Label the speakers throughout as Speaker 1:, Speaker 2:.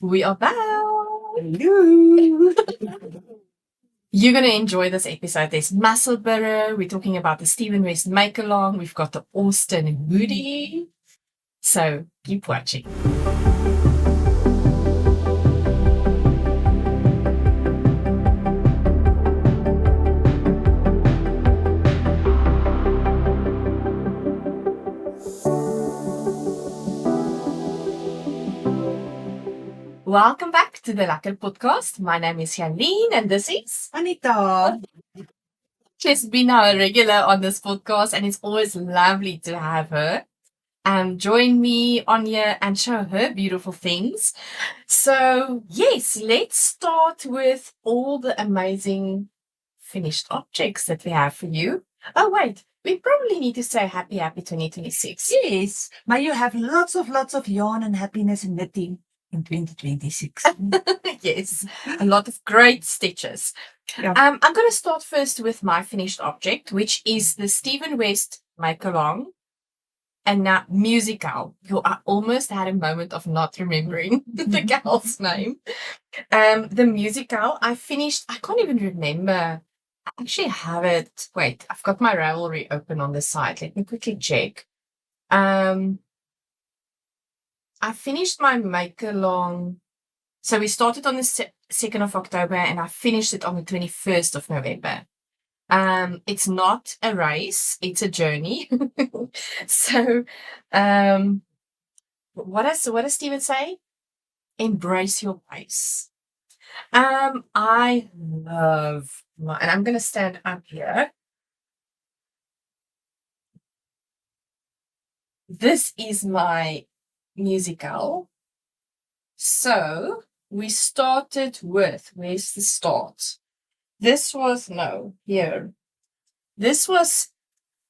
Speaker 1: We are back.
Speaker 2: Hello.
Speaker 1: You're going to enjoy this episode. There's Musselburgh. We're talking about the Stephen West make-along. We've got the Austin Hoodie. So keep watching. Welcome back to the Lekker podcast. My name is Jalene and this is
Speaker 2: Anita.
Speaker 1: She's been now a regular on this podcast and it's always lovely to have her join me on here and show her beautiful things. So yes, let's start with all the amazing finished objects that we have for you. Oh wait, we probably need to say happy 2026.
Speaker 2: Yes. May you have lots of yarn and happiness and knitting in 2026.
Speaker 1: Yes, a lot of great stitches.
Speaker 2: Yeah.
Speaker 1: I'm going to start first with my finished object, which is the Stephen West make-along and now Musikal. I almost had a moment of not remembering the gal's name. The Musikal, I finished, I can't even remember. I actually have it. Wait, I've got my Ravelry open on the side. Let me quickly check. I finished my make-along. So we started on the 2nd of October and I finished it on the 21st of November. It's not a race, it's a journey. So what does Stephen say? Embrace your pace. I love and I'm gonna stand up here. This is my Musikal. So we started with, where's the start? This was, no, here. This was,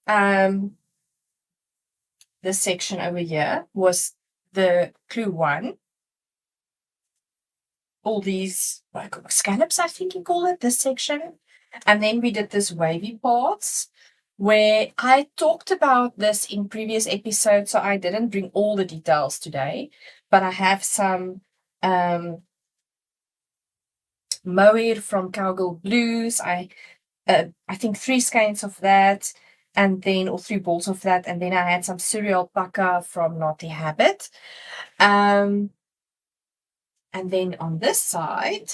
Speaker 1: this section over here was the clue 1. All these, like scallops, I think you call it, this section. And then we did this wavy parts, where I talked about this in previous episodes, so I didn't bring all the details today, but I have some mohair from Cowgirl Blues. I think 3 skeins of that, and then, or 3 balls of that, and then I had some cereal alpaca from Naughty Habit. And then on this side,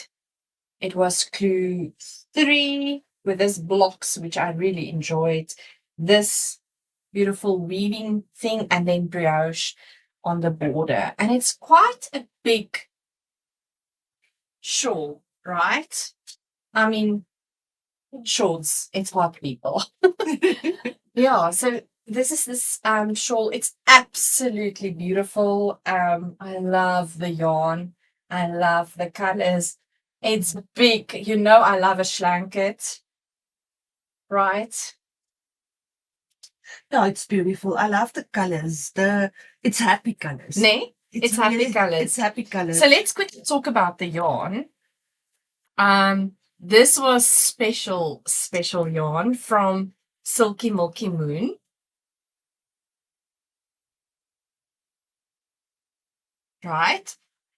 Speaker 1: it was clue 3 with this blocks, which I really enjoyed. This beautiful weaving thing, and then brioche on the border. And it's quite a big shawl, right? I mean, shawls, it's what people. Yeah, so this is this shawl. It's absolutely beautiful. I love the yarn. I love the colors. It's big. You know, I love a schlanket, right?
Speaker 2: No, it's beautiful. I love the colors. It's happy colors.
Speaker 1: Nee? It's happy colors.
Speaker 2: It's happy colors.
Speaker 1: So let's quickly talk about the yarn. This was special yarn from Silky Milky Moon. Right?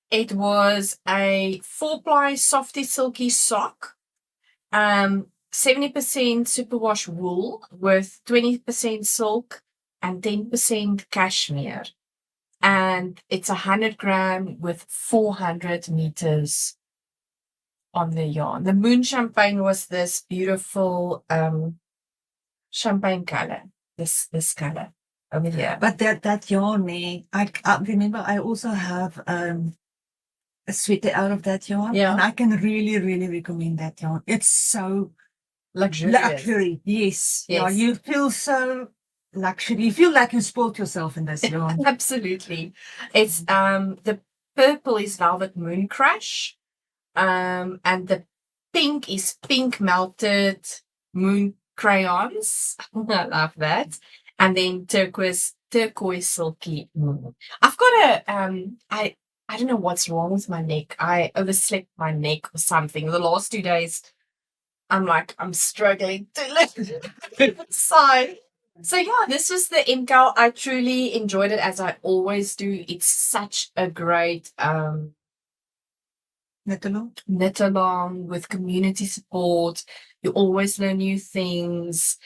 Speaker 1: It was a 4-ply softy silky sock. 70% superwash wool with 20% silk and 10% cashmere. And it's 100 gram with 400 meters on the yarn. The moon champagne was this beautiful champagne color. This color over here.
Speaker 2: But that yarn, I remember I also have a sweater out of that yarn.
Speaker 1: Yeah.
Speaker 2: And I can really, really recommend that yarn. It's so luxury. Yes. Yeah, you feel so luxury. You feel like you spoiled yourself in this yarn.
Speaker 1: Absolutely. It's the purple is Velvet Moon Crush. And the pink is Pink Melted Moon Crayons. I love that. And then turquoise Silky Moon. I've got I don't know what's wrong with my neck. I overslept my neck or something. The last 2 days, I'm struggling to lift side. So yeah, this was the MKAL. I truly enjoyed it, as I always do. It's such a great knit along with community support. You always learn new things.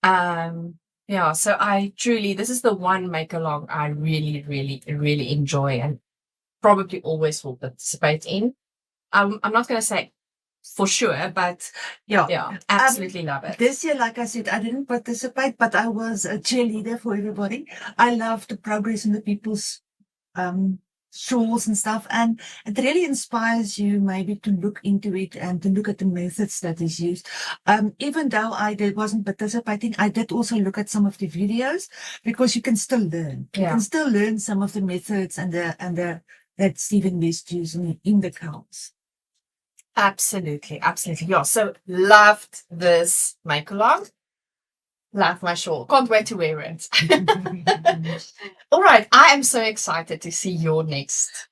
Speaker 1: Yeah, so this is the one make along I really, really, really enjoy and probably always will participate in. I'm not going to say for sure, but yeah, absolutely love it.
Speaker 2: This year, like I said, I didn't participate, but I was a cheerleader for everybody. I love the progress in the people's shawls and stuff, and it really inspires you maybe to look into it and to look at the methods that is used. Even though wasn't participating, I did also look at some of the videos because you can still learn. You can still learn some of the methods and the that Stephen West used in the MKALs.
Speaker 1: Absolutely. Yeah. So loved this make along. Love my shawl. Can't wait to wear it. All right. I am so excited to see your next.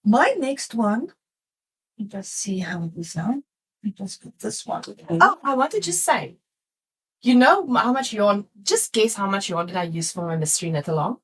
Speaker 2: My next one. Let's see how it is now. I just put this one.
Speaker 1: Oh, I want to just say, you know how much yarn? Just guess how much yarn did I use for my mystery knit along?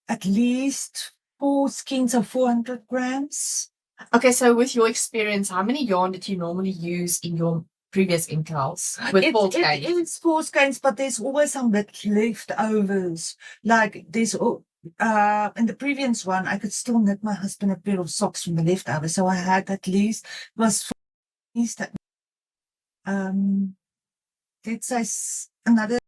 Speaker 2: At least 4 skeins of 400 grams.
Speaker 1: Okay, so with your experience, how many yarn did you normally use in your previous MKALs? With 4 skeins?
Speaker 2: It is 4 skeins, but there's always some leftovers. Like there's in the previous one, I could still knit my husband a pair of socks from the leftovers. So I had at least let's say another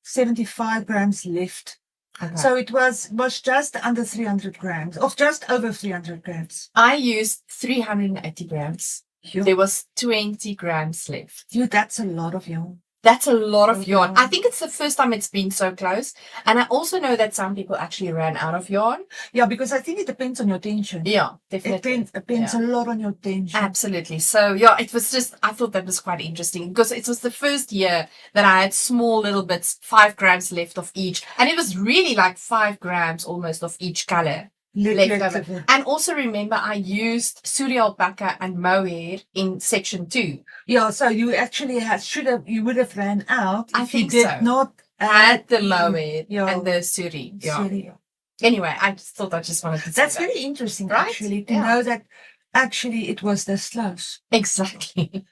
Speaker 2: 75 grams left. Okay. So it was just under 300 grams, or just over 300 grams.
Speaker 1: I used 380 grams. There was 20 grams left.
Speaker 2: That's a lot of yarn.
Speaker 1: That's a lot of yarn. I think it's the first time it's been so close. And I also know that some people actually ran out of yarn.
Speaker 2: Yeah, because I think it depends on your tension.
Speaker 1: Yeah, definitely.
Speaker 2: It depends a lot on your tension.
Speaker 1: Absolutely. So, yeah, it was just, I thought that was quite interesting because it was the first year that I had small little bits, 5 grams left of each. And it was really like 5 grams almost of each color. And also remember, I used Suri alpaca and mohair in section 2.
Speaker 2: Yeah, so you actually you would have ran out if you did not
Speaker 1: add the mohair and the Suri. Yeah. Anyway, I just thought I just wanted to say
Speaker 2: that's very interesting, right? Actually, to know that actually it was this close.
Speaker 1: Exactly.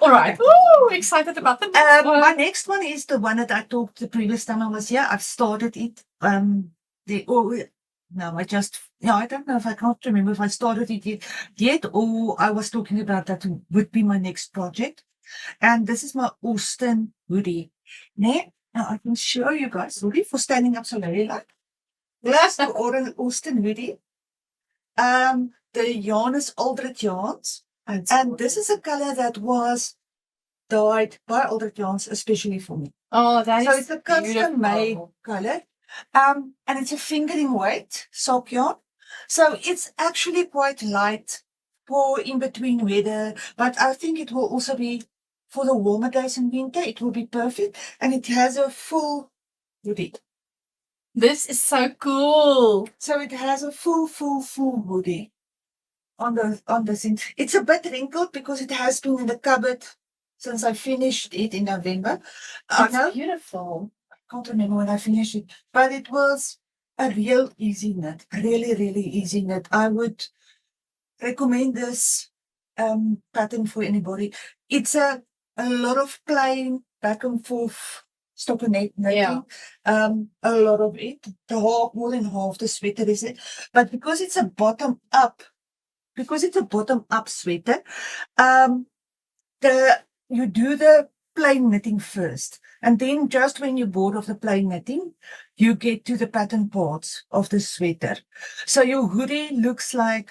Speaker 1: All right. Woo, excited about the next one.
Speaker 2: My next one is the one that I talked the previous time I was here. I've started it. I don't know if I can't remember if I started it yet or I was talking about that would be my next project. And this is my Austin hoodie. Now I can show you guys hoodie for standing up so very like. That's the Austin hoodie. The yarn is Aldred yarns. And this is a color that was dyed by Aldred yarns, especially for me.
Speaker 1: Oh, that
Speaker 2: so
Speaker 1: is
Speaker 2: it's a custom made color. And it's a fingering weight sock yarn. So it's actually quite light for in between weather, but I think it will also be for the warmer days in winter. It will be perfect. And it has a full hoodie.
Speaker 1: This is so cool.
Speaker 2: So it has a full hoodie on the thing. It's a bit wrinkled because it has been in the cupboard since I finished it in November.
Speaker 1: It's beautiful.
Speaker 2: Can't remember when I finished it, but it was a real easy knit, really, really easy knit. I would recommend this pattern for anybody. It's a lot of plain back and forth stockinette knitting. A lot of it, more than half the sweater is it, but because it's a bottom up sweater, you do the plain knitting first, and then just when you're bored of the plain knitting, you get to the pattern parts of the sweater. So your hoodie looks like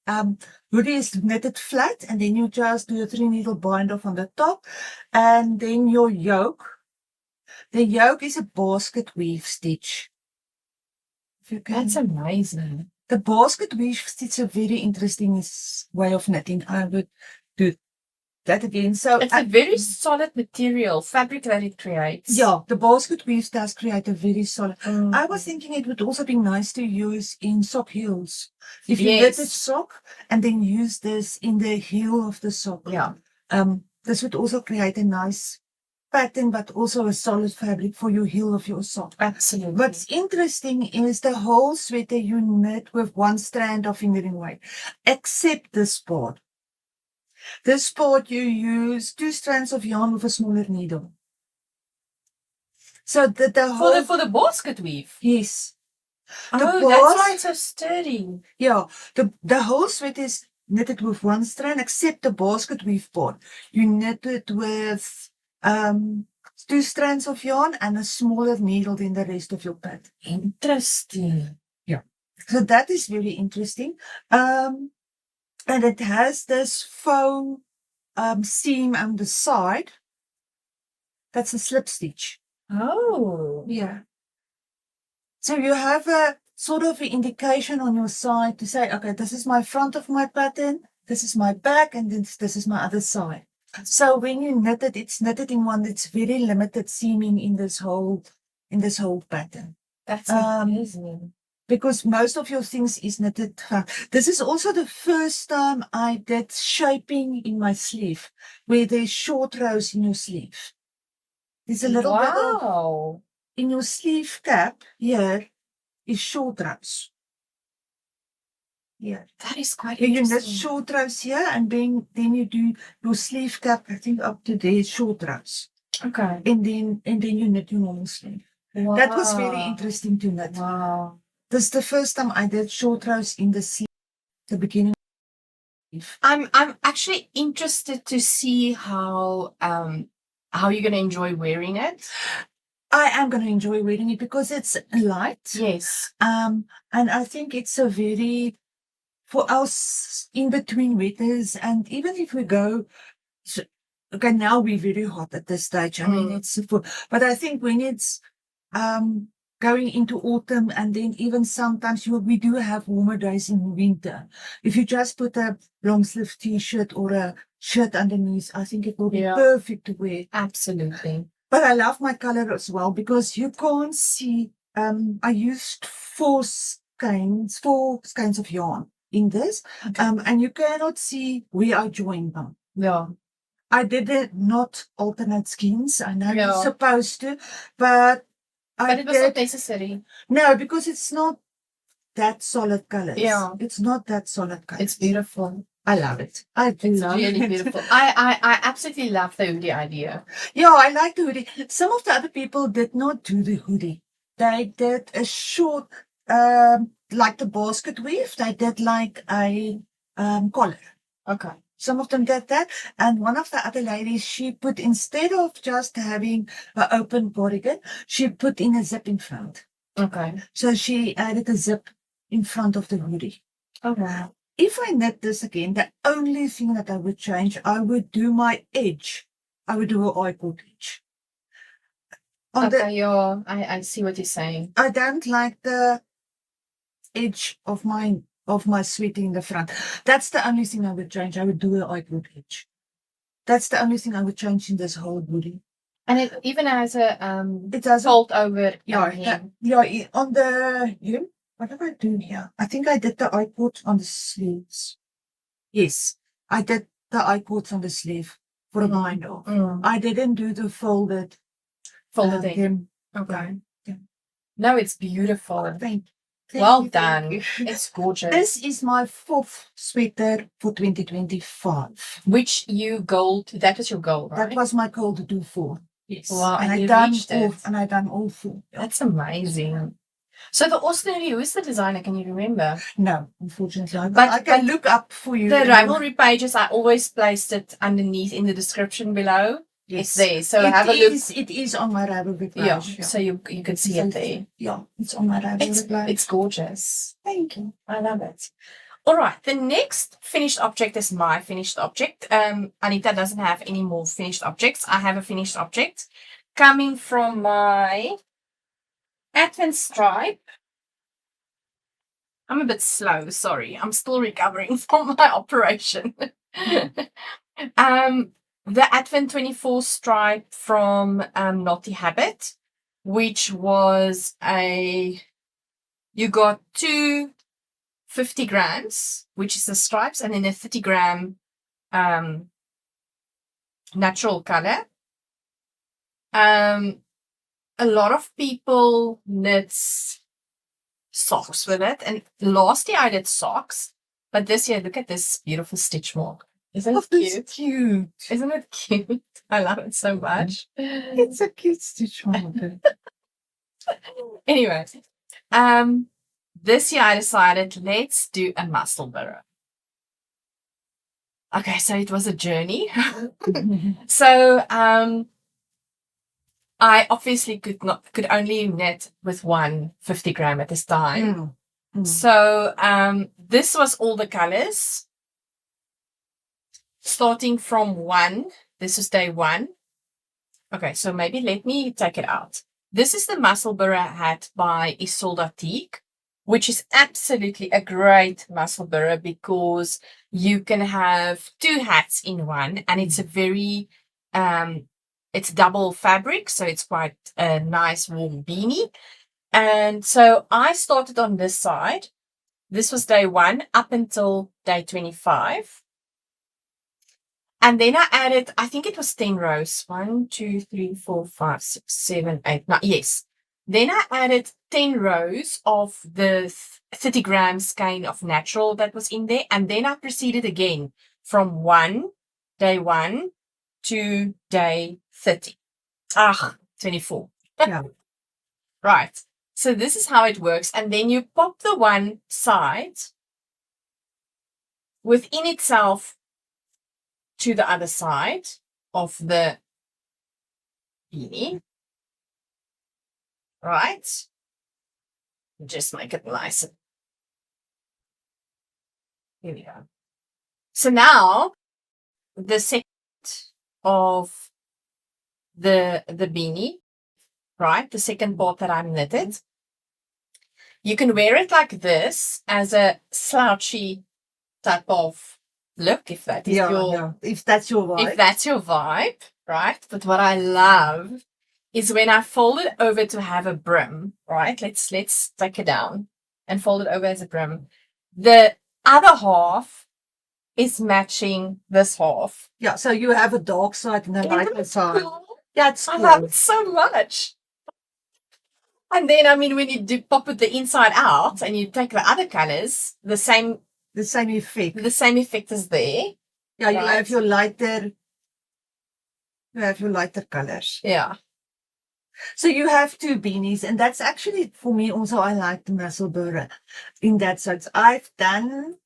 Speaker 2: hoodie is knitted flat, and then you just do a 3-needle bind off on the top, and then your yoke. The yoke is a basket weave stitch.
Speaker 1: That's amazing.
Speaker 2: The basket weave stitch is a very interesting way of knitting. I would do that again. So
Speaker 1: it's a very solid material, fabric that it creates.
Speaker 2: Yeah, the basket weave does create a very solid. I was thinking it would also be nice to use in sock heels. If you knit a sock and then use this in the heel of the sock.
Speaker 1: Yeah.
Speaker 2: This would also create a nice pattern, but also a solid fabric for your heel of your sock.
Speaker 1: Absolutely.
Speaker 2: What's interesting is the whole sweater you knit with one strand of fingering weight, except this part. This part you use 2 strands of yarn with a smaller needle. So the whole...
Speaker 1: For the basket weave?
Speaker 2: Yes.
Speaker 1: Oh, that's why it's so sturdy.
Speaker 2: Yeah, the whole sweater is knitted with one strand, except the basket weave part. You knit it with 2 strands of yarn and a smaller needle than the rest of your pattern.
Speaker 1: Interesting.
Speaker 2: Yeah. So that is very interesting. And it has this faux seam on the side. That's a slip stitch.
Speaker 1: Oh.
Speaker 2: Yeah. So you have a sort of an indication on your side to say, okay, this is my front of my pattern, this is my back, and this is my other side. So when you knit it, it's knitted in one. It's very limited seaming in this whole pattern.
Speaker 1: That's amazing.
Speaker 2: Because most of your things is knitted. This is also the first time I did shaping in my sleeve, where there's short rows in your sleeve. There's a little bit of, in your sleeve cap here is short rows. Yeah.
Speaker 1: That is quite
Speaker 2: You
Speaker 1: interesting.
Speaker 2: knit short rows here, and then you do your sleeve cap, I think up to there, short rows.
Speaker 1: Okay.
Speaker 2: And then you knit your normal sleeve.
Speaker 1: Wow.
Speaker 2: That was very interesting to knit.
Speaker 1: Wow.
Speaker 2: This is the first time I did short rows in the sleeve, the beginning.
Speaker 1: I'm actually interested to see how you're gonna enjoy wearing it.
Speaker 2: I am going to enjoy wearing it because it's light.
Speaker 1: Yes.
Speaker 2: And I think it's a very, for us in between winters, and even if we go, okay, now we're very hot at this stage. I mean, but I think when it's going into autumn, and then even sometimes we do have warmer days in winter. If you just put a long sleeve t-shirt or a shirt underneath, I think it will be perfect to wear.
Speaker 1: Absolutely.
Speaker 2: But I love my color as well because you can't see. I used 4 skeins of yarn in this, and you cannot see where I joined them.
Speaker 1: Yeah.
Speaker 2: I did it not alternate skeins. I know you're supposed to, but
Speaker 1: it was not necessary.
Speaker 2: No, because it's not that solid colors.
Speaker 1: Yeah.
Speaker 2: It's not that solid colors.
Speaker 1: It's beautiful.
Speaker 2: I love it. I do love it.
Speaker 1: It's really beautiful. I absolutely love the hoodie idea.
Speaker 2: Yeah, I like the hoodie. Some of the other people did not do the hoodie. They did a short, like the basket weave. They did like a collar.
Speaker 1: Okay.
Speaker 2: Some of them did that. And one of the other ladies, she put, instead of just having an open bodyguard, she put in a zip in front.
Speaker 1: Okay.
Speaker 2: So she added a zip in front of the hoodie.
Speaker 1: Oh, wow.
Speaker 2: If I knit this again, the only thing that I would change, I would do my edge. I would do an I-cord edge.
Speaker 1: I see what you're saying.
Speaker 2: I don't like the edge of my sweater in the front. That's the only thing I would change. I would do an I-cord edge. That's the only thing I would change in this whole hoodie.
Speaker 1: And it even has a
Speaker 2: it has
Speaker 1: fold over.
Speaker 2: On the what did I do here? I think I did the I-cord on the sleeves. Yes, I did the I-cords on the sleeve for a bind off. I didn't do the folded hem.
Speaker 1: Okay. Yeah. No, it's beautiful.
Speaker 2: Thank
Speaker 1: well done. It's gorgeous.
Speaker 2: This is my 4th sweater for 2025.
Speaker 1: Which that was your goal, right?
Speaker 2: That was my goal to do 4. Yes.
Speaker 1: Wow,
Speaker 2: and I done all 4.
Speaker 1: That's amazing. So the Austin hoodie, who is the designer? Can you remember?
Speaker 2: No, unfortunately. But I can look up for you.
Speaker 1: The Ravelry pages, I always placed it underneath in the description below. Yes. It's there. So have a look.
Speaker 2: It is on my Ravelry page.
Speaker 1: Yeah. So you can see it there.
Speaker 2: Yeah, it's on my Ravelry page.
Speaker 1: It's gorgeous.
Speaker 2: Thank you.
Speaker 1: I love it. All right. The next finished object is my finished object. Anita doesn't have any more finished objects. I have a finished object coming from my Advent stripe. I'm a bit slow, sorry. I'm still recovering from my operation. The Advent 24 stripe from Naughty Habit, which was you got 2 50 grams, which is the stripes, and then a 30 gram natural color. A lot of people knit socks with it. And last year I did socks. But this year, look at this beautiful stitch mark. Isn't it cute?
Speaker 2: Cute.
Speaker 1: Isn't it cute? I love it so much.
Speaker 2: It's a cute stitch marker.
Speaker 1: Anyway, this year I decided let's do a Musselburgh. Okay, so it was a journey. So I obviously could only knit with one 50 gram at this time. So this was all the colors. Starting from 1, this is day 1. Okay, so maybe let me take it out. This is the Musselburgh hat by Ysolda Teague, which is absolutely a great Musselburgh because you can have 2 hats in one, and it's a very, it's double fabric, so it's quite a nice warm beanie. And so I started on this side. This was day 1 up until day 25. And then I added, I think it was 10 rows. 1, 2, 3, 4, 5, 6, 7, 8, 9. Yes. Then I added 10 rows of the 30 gram skein of natural that was in there. And then I proceeded again from day 1 to day 30. 24.
Speaker 2: Yeah.
Speaker 1: Right. So this is how it works. And then you pop the one side within itself to the other side of the beanie. Right. Just make it nice. Here we go. So now the second of the beanie, right? The second part that I'm knitted. You can wear it like this as a slouchy type of look, if that is
Speaker 2: if that's your vibe.
Speaker 1: If that's your vibe, right? But what I love is when I fold it over to have a brim, right? Let's take it down and fold it over as a brim. The other half is matching this half.
Speaker 2: Yeah, so you have a dark side and a lighter side.
Speaker 1: Cool?
Speaker 2: Yeah, it's cool.
Speaker 1: I love it so much. And then, I mean, when you do pop it the inside out and you take the other colors, the same
Speaker 2: effect.
Speaker 1: The same effect is there.
Speaker 2: Yeah, you have your lighter colors.
Speaker 1: Yeah.
Speaker 2: So you have 2 beanies, and that's actually, for me also, I like the Musselburgh in that sense. I've done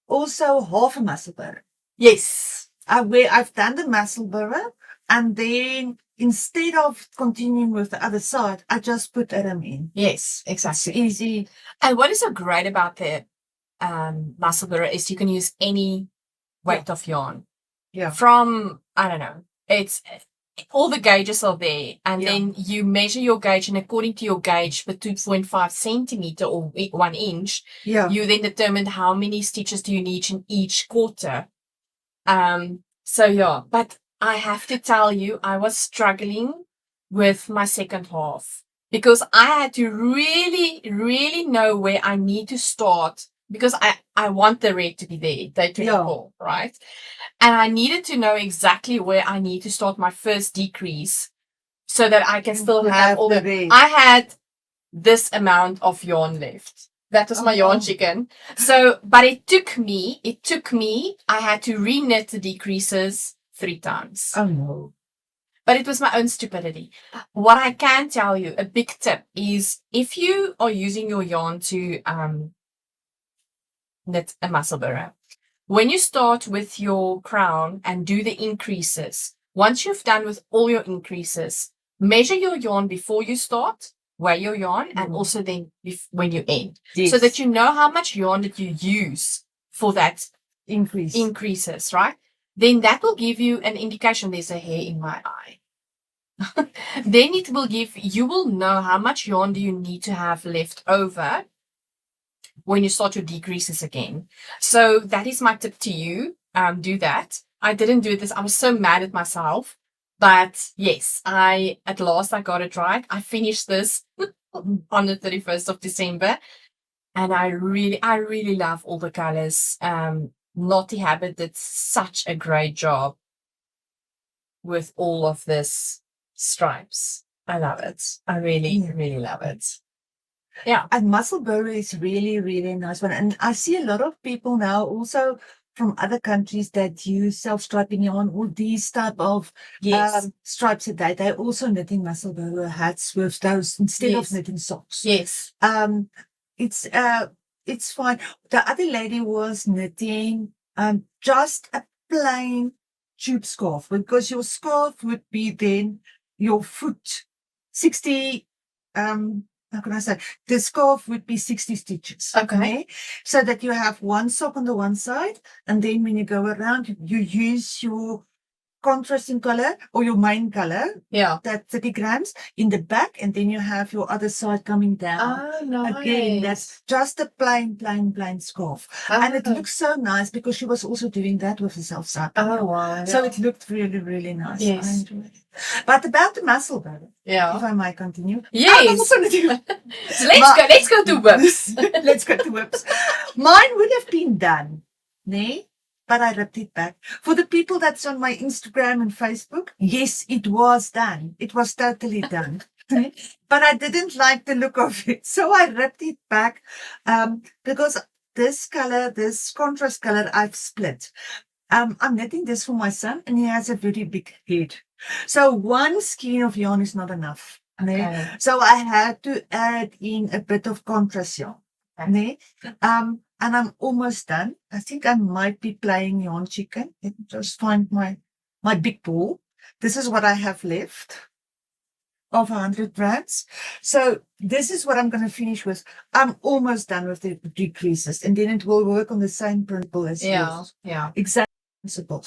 Speaker 2: also half a Musselburgh.
Speaker 1: Yes.
Speaker 2: I've done the Musselburgh, and then instead of continuing with the other side, I just put a rim in.
Speaker 1: Yes, exactly.
Speaker 2: It's easy.
Speaker 1: And what is so great about the Musselburgh is you can use any weight of yarn.
Speaker 2: Yeah.
Speaker 1: From, I don't know, it's all the gauges are there, and then you measure your gauge, and according to your gauge, the 2.5 centimeter or 1 inch, you then determine how many stitches do you need in each quarter. So but I have to tell you, I was struggling with my second half because I had to really, really know where I need to start, because I want the red to be there, day 24, right? And I needed to know exactly where I need to start my first decrease so that I can still have all the red. I had this amount of yarn left. That was my yarn chicken. So, but it took me, I had to re-knit the decreases 3 times.
Speaker 2: Oh no.
Speaker 1: But it was my own stupidity. What I can tell you, a big tip is if you are using your yarn to knit a Musselburgh, when you start with your crown and do the increases, once you've done with all your increases, measure your yarn before you start, weigh your yarn, and also then when you end, so that you know how much yarn that you use for that increases, right? Then that will give you an indication. There's a hair in my eye. Then it will you will know how much yarn do you need to have left over when you start your decreases again. So that is my tip to you. Do that. I didn't do this. I was so mad at myself. But yes, at last I got it right. I finished this on the 31st of December. And I really love all the colors. Naughty Habit did such a great job with all of this stripes. I love it. I really, really love it. Yeah.
Speaker 2: And Musselburgh is really, really nice one. And I see a lot of people now also from other countries that use self-striping yarn or these type of
Speaker 1: Yes.
Speaker 2: stripes that they're also knitting Musselburgh hats with those instead of knitting socks.
Speaker 1: Yes.
Speaker 2: It's fine. The other lady was knitting just a plain tube scarf, because your scarf would be then your foot 60 how can I say, the scarf would be 60 stitches.
Speaker 1: Okay.
Speaker 2: So that you have one sock on the one side, and then when you go around, you use your contrasting color or your main color, that 30 grams in the back, and then you have your other side coming down.
Speaker 1: Oh, nice.
Speaker 2: Again, that's just a plain scarf. And it looks so nice because she was also doing that with the self-striping.
Speaker 1: Oh, wow.
Speaker 2: So it looked really, really nice.
Speaker 1: Yes.
Speaker 2: I enjoyed it. But about the Musselburgh, if I might continue.
Speaker 1: Yes.
Speaker 2: So
Speaker 1: let's go to whips.
Speaker 2: Let's go to whips. Mine would have been done, but I ripped it back. For the people that's on my Instagram and Facebook, yes, it was done. It was totally done. But I didn't like the look of it. So I ripped it back because this color, this contrast color, I've split. I'm knitting this for my son, and he has a very big head. So one skein of yarn is not enough.
Speaker 1: Okay.
Speaker 2: So I had to add in a bit of contrast yarn. Okay. And I'm almost done. I think I might be playing yarn chicken. Let me just find my big ball. This is what I have left of 100 grams. So this is what I'm going to finish with. I'm almost done with the decreases, and then it will work on the same principle as yours.
Speaker 1: Yeah.
Speaker 2: Exact principle.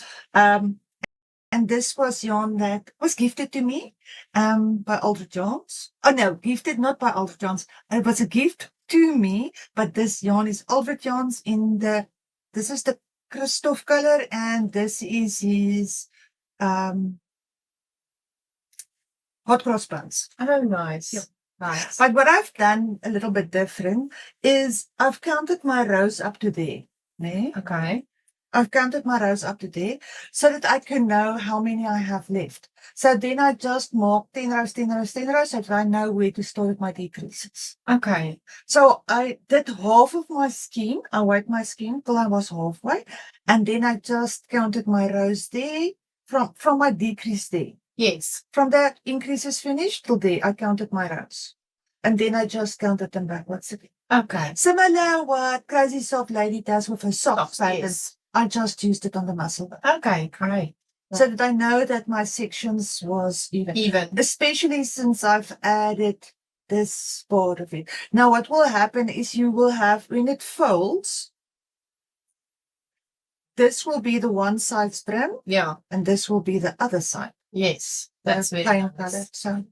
Speaker 2: And this was yarn that was gifted to me by Aldred Yarns. Oh no, gifted not by Aldred Yarns. It was a gift to me, but this yarn is Aldred Yarns this is the Christoph color, and this is his hot cross buns.
Speaker 1: Oh, nice.
Speaker 2: Yeah.
Speaker 1: Nice.
Speaker 2: But what I've done a little bit different is I've counted my rows up to there.
Speaker 1: Okay.
Speaker 2: I've counted my rows up to there so that I can know how many I have left. So then I just mark 10 rows, 10 rows, 10 rows, so that I know where to start my decreases.
Speaker 1: Okay.
Speaker 2: So I did half of my skein. I weighed my skein till I was halfway. And then I just counted my rows there from my decrease there.
Speaker 1: Yes.
Speaker 2: From the increases finished till there, I counted my rows. And then I just counted them backwards again.
Speaker 1: Okay.
Speaker 2: Similar what Crazy Soft Lady does with her socks.
Speaker 1: Yes.
Speaker 2: I just used it on the Musselburgh.
Speaker 1: Okay, great.
Speaker 2: So that I know that my sections was even. Especially since I've added this part of it. Now what will happen is you will have, when it folds, this will be the one side's trim. Yeah. And this will be the other side.
Speaker 1: Yes. That's very nice.
Speaker 2: So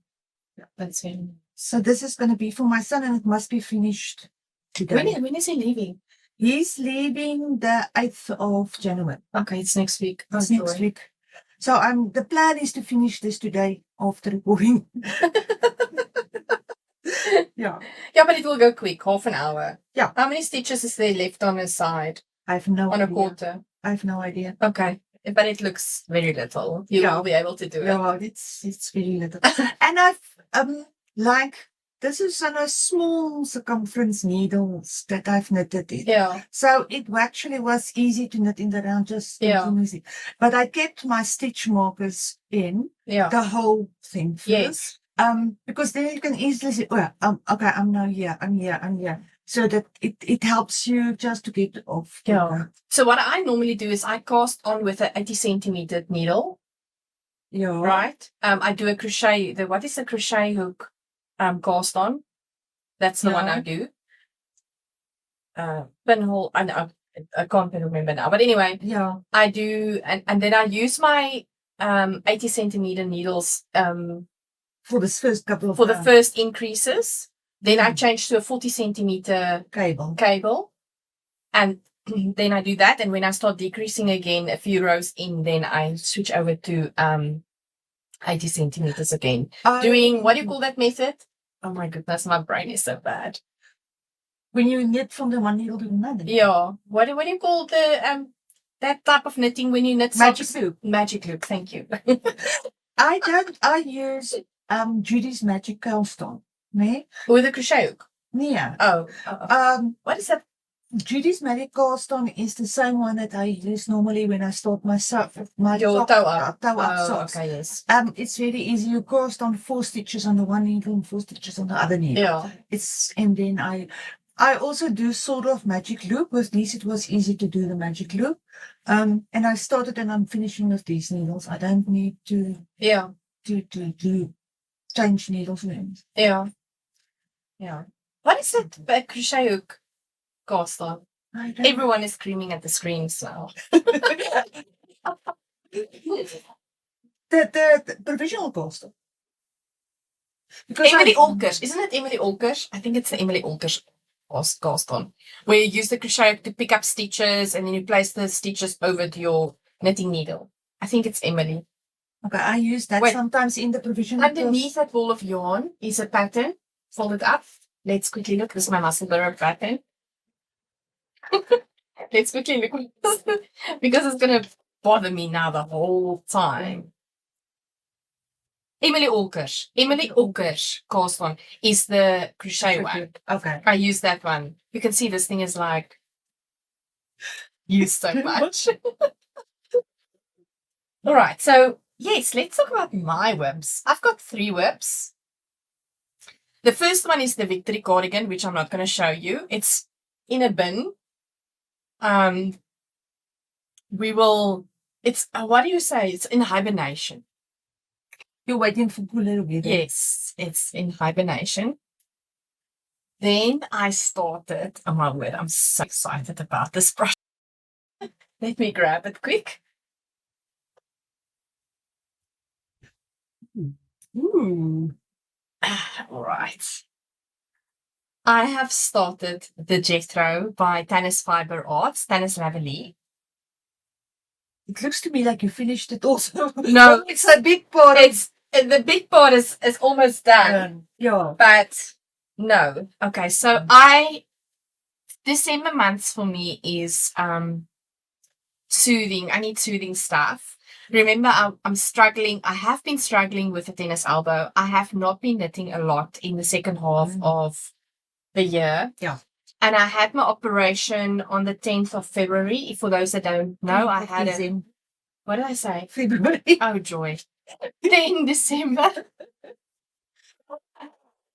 Speaker 1: that's very nice.
Speaker 2: So this is going to be for my son, and it must be finished today.
Speaker 1: When is he leaving?
Speaker 2: He's leaving the 8th of January.
Speaker 1: Okay, it's next week.
Speaker 2: It's next week. So the plan is to finish this today after recording. Yeah.
Speaker 1: Yeah, but it will go quick, half an hour.
Speaker 2: Yeah.
Speaker 1: How many stitches is there left on his side?
Speaker 2: I have no idea.
Speaker 1: On a quarter?
Speaker 2: I have no idea.
Speaker 1: Okay. But it looks very little. You will be able to do it.
Speaker 2: Yeah, it's very little. And I've this is on a small circumference needles that I've knitted it.
Speaker 1: Yeah.
Speaker 2: So it actually was easy to knit in the round, just easy. But I kept my stitch markers in the whole thing first.
Speaker 1: Yes.
Speaker 2: Because then you can easily say, well, okay, I'm now here, I'm here. So that it helps you just to get it off.
Speaker 1: Yeah. So what I normally do is I cast on with an 80 centimeter needle.
Speaker 2: Yeah.
Speaker 1: Right. I do a crochet. What is the crochet hook? Cast on. That's the one I do. Pinhole. I can't remember now. But anyway, I do, and then I use my 80 centimeter needles
Speaker 2: for this first couple of
Speaker 1: the first increases. Then I change to a 40 centimeter cable, and then I do that. And when I start decreasing again, a few rows in, then I switch over to 80 centimeters again. Doing, what do you call that method? Oh my goodness, my brain is so bad.
Speaker 2: When you knit from the one needle to another.
Speaker 1: Yeah. What do you call the that type of knitting when you knit
Speaker 2: magic loop?
Speaker 1: Magic loop, thank you.
Speaker 2: I use Judy's Magic Curlstone. Nee?
Speaker 1: With a crochet hook.
Speaker 2: Yeah.
Speaker 1: Oh. What is that?
Speaker 2: Judy's Magic Curlstone is the same one that I use normally when I start my
Speaker 1: Your
Speaker 2: sock,
Speaker 1: toe up.
Speaker 2: toe up
Speaker 1: Oh,
Speaker 2: socks.
Speaker 1: okay, yes.
Speaker 2: It's really easy. You cast on 4 stitches on the one needle and 4 stitches on the other needle.
Speaker 1: Yeah.
Speaker 2: And then I also do sort of magic loop. With these, it was easy to do the magic loop. And I started and I'm finishing with these needles. I don't need to change needles.
Speaker 1: Yeah. What is it? Crochet hook cast on? Everyone is screaming at the screens now.
Speaker 2: the provisional cast. Because
Speaker 1: Emily Olkers. Isn't it Emily Olkers? I think it's the Emily Olkers cast on. Where you use the crochet hook to pick up stitches and then you place the stitches over to your knitting needle. I think it's Emily.
Speaker 2: Okay, I use that sometimes in the provisional.
Speaker 1: Underneath that ball of yarn is a pattern. Fold it up. Let's quickly look. This is my Musselburgh pattern. Let's quickly look. Because it's going to bother me now the whole time. Emily Olkers cast on is the crochet one.
Speaker 2: Okay.
Speaker 1: I use that one. You can see this thing is like used so much. All right. So, yes, let's talk about my whips. I've got 3 whips. The first one is the Victory cardigan, which I'm not going to show you. It's in a bin. It's, what do you say? It's in hibernation.
Speaker 2: You're waiting for cooler weather.
Speaker 1: Yes, it's in hibernation. Then I started, oh my word, I'm so excited about this brush. Let me grab it quick. Ooh. All right. I have started the Jethro by Tanis Fiber Arts, Tanis Lavely.
Speaker 2: It looks to me like you finished it also.
Speaker 1: No,
Speaker 2: it's a big part.
Speaker 1: The big part is almost done.
Speaker 2: Yeah.
Speaker 1: But no. Okay, so December months for me is soothing. I need soothing stuff. Remember, I'm struggling. I have been struggling with a tennis elbow. I have not been knitting a lot in the second half of the year.
Speaker 2: Yeah.
Speaker 1: And I had my operation on the 10th of February. For those that don't know, I had what did I say?
Speaker 2: February.
Speaker 1: Oh, joy. 10 December.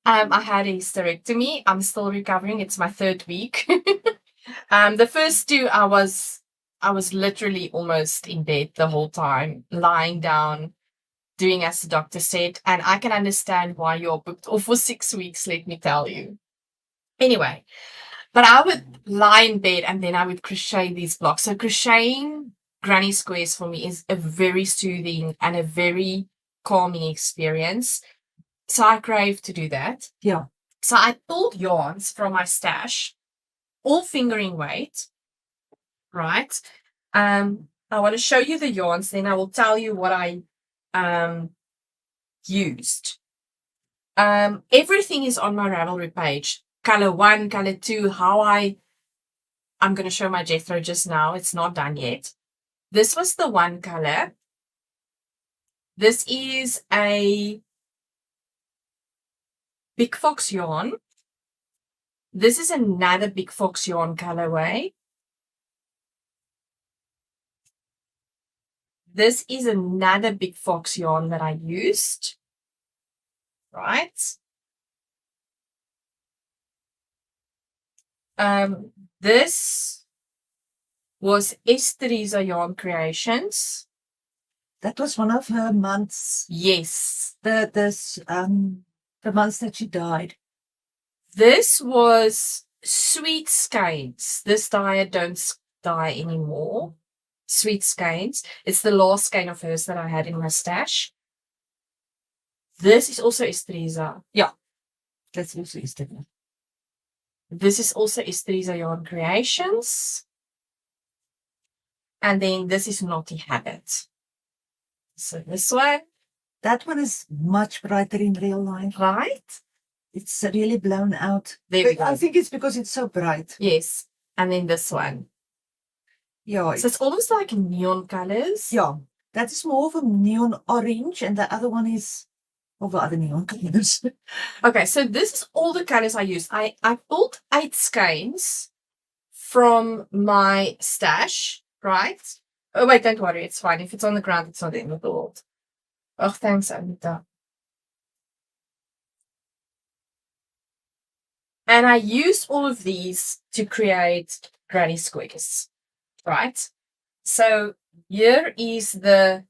Speaker 1: I had a hysterectomy. I'm still recovering. It's my 3rd week. The first 2, I was literally almost in bed the whole time, lying down, doing as the doctor said. And I can understand why you're booked off for 6 weeks, let me tell you. Anyway, but I would lie in bed and then I would crochet these blocks. So crocheting granny squares for me is a very soothing and a very calming experience. So I crave to do that.
Speaker 2: Yeah.
Speaker 1: So I pulled yarns from my stash, all fingering weight, right? I want to show you the yarns, then I will tell you what I used. Everything is on my Ravelry page. Color 1, color 2, I'm going to show my Jethro just now. It's not done yet. This was the 1 color. This is a Big Fox yarn. This is another Big Fox yarn colorway. This is another Big Fox yarn that I used. Right. This was Teresa Yarn Creations.
Speaker 2: That was one of her months.
Speaker 1: Yes.
Speaker 2: The months that she died.
Speaker 1: This was Sweet Skeins. This dye don't dye anymore. Sweet Skeins. It's the last skein of hers that I had in my stash. This is also Teresa.
Speaker 2: Yeah. That's also Teresa.
Speaker 1: This is also Teresa Yarn Creations. And then this is Naughty Habit. So this one.
Speaker 2: That one is much brighter in real life.
Speaker 1: Right?
Speaker 2: It's really blown out.
Speaker 1: There we go.
Speaker 2: I think it's because it's so bright.
Speaker 1: Yes. And then this one.
Speaker 2: Yeah.
Speaker 1: So it's almost like neon colors.
Speaker 2: Yeah. That is more of a neon orange, and the other one is of the other neon colors.
Speaker 1: Okay, so this is all the colors I use. I pulled 8 skeins from my stash, right? Oh, wait, don't worry. It's fine. If it's on the ground, it's not the end of the world. Oh, thanks, Anita. And I used all of these to create granny squares, right? So here is the...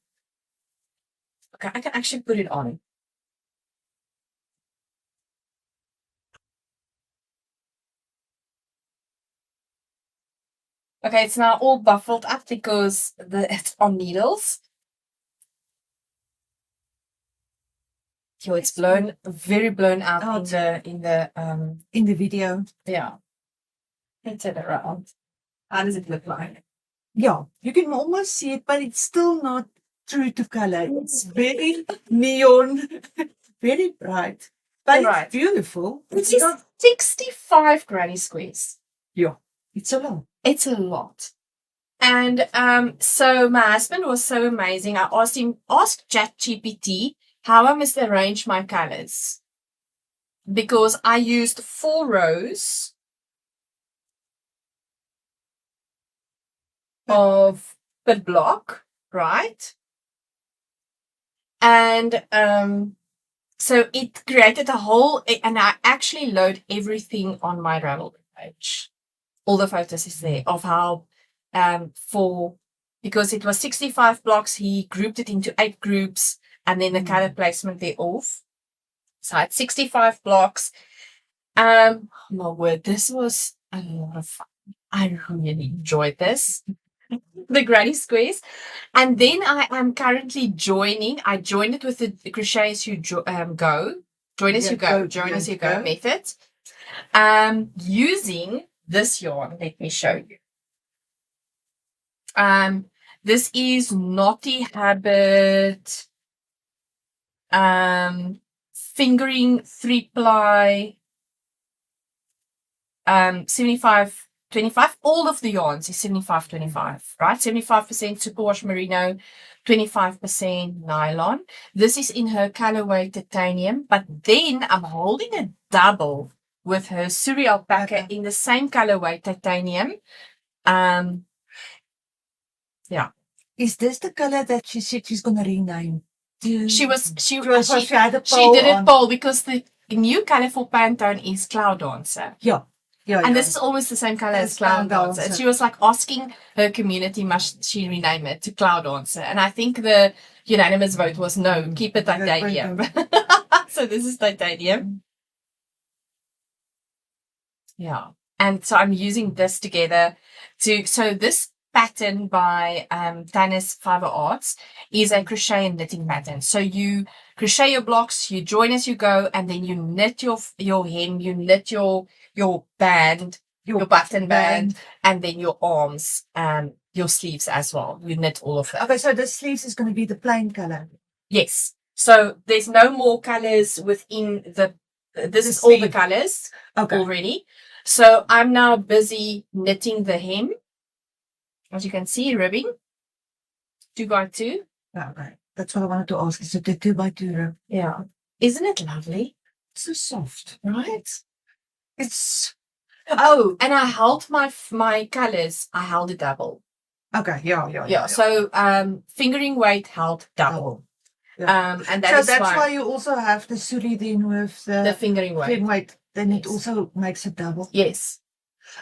Speaker 1: Okay, I can actually put it on. Okay, it's now all buffled up because it's on needles. Yo, it's blown, very blown out in
Speaker 2: the video.
Speaker 1: Yeah. Let's turn it around. How does it look like?
Speaker 2: Yeah, you can almost see it, but it's still not true to color. It's very neon, very bright, but it's beautiful.
Speaker 1: This is 65 granny squares.
Speaker 2: Yeah, it's a lot.
Speaker 1: It's a lot. And so my husband was so amazing. I asked ChatGPT how I must arrange my colors, because I used 4 rows of per block, right? And so it created a whole, and I actually load everything on my Ravelry page. All the photos is there of how because it was 65 blocks, he grouped it into 8 groups, and then the color placement thereof. So I had 65 blocks. My word, this was a lot of fun. I really enjoyed this. The granny squares. And then I am currently joining. I joined it with the crochet as you go. Join as you go. Join as you go method. Using this yarn. Let me show you. This is Naughty Habit fingering 3-ply 75-25. All of the yarns is 75-25, right? 75% superwash merino, 25% nylon. This is in her colorway titanium, but then I'm holding a double with her Suri alpaca in the same colorway titanium. Yeah.
Speaker 2: Is this the color that she said she's gonna rename?
Speaker 1: She did it Polo, because the new color for Pantone is Cloud Dancer.
Speaker 2: Yeah.
Speaker 1: And this is always the same color as Cloud Dancer. And she was like asking her community, must she rename it to Cloud Dancer? And I think the unanimous vote was no, keep it titanium. So this is titanium. Yeah. And so I'm using this together so this pattern by Tanis Fiber Arts is a crochet and knitting pattern. So you crochet your blocks, you join as you go, and then you knit your hem, you knit your band, your button band, and then your arms, your sleeves as well. You knit all of that.
Speaker 2: Okay, so the sleeves is going to be the plain color.
Speaker 1: Yes. So there's no more colors within this is all the colors already. So I'm now busy knitting the hem. As you can see, ribbing 2x2.
Speaker 2: Okay, that's what I wanted to ask. Is it the 2x2 rib?
Speaker 1: Yeah. Isn't it lovely?
Speaker 2: It's so soft,
Speaker 1: right?
Speaker 2: It's
Speaker 1: and I held my colors. I held it double.
Speaker 2: Okay, yeah.
Speaker 1: So fingering weight held double.
Speaker 2: Yeah.
Speaker 1: And that's
Speaker 2: why you also have the Suri then with the
Speaker 1: fingering weight.
Speaker 2: Then it also makes it double.
Speaker 1: Yes.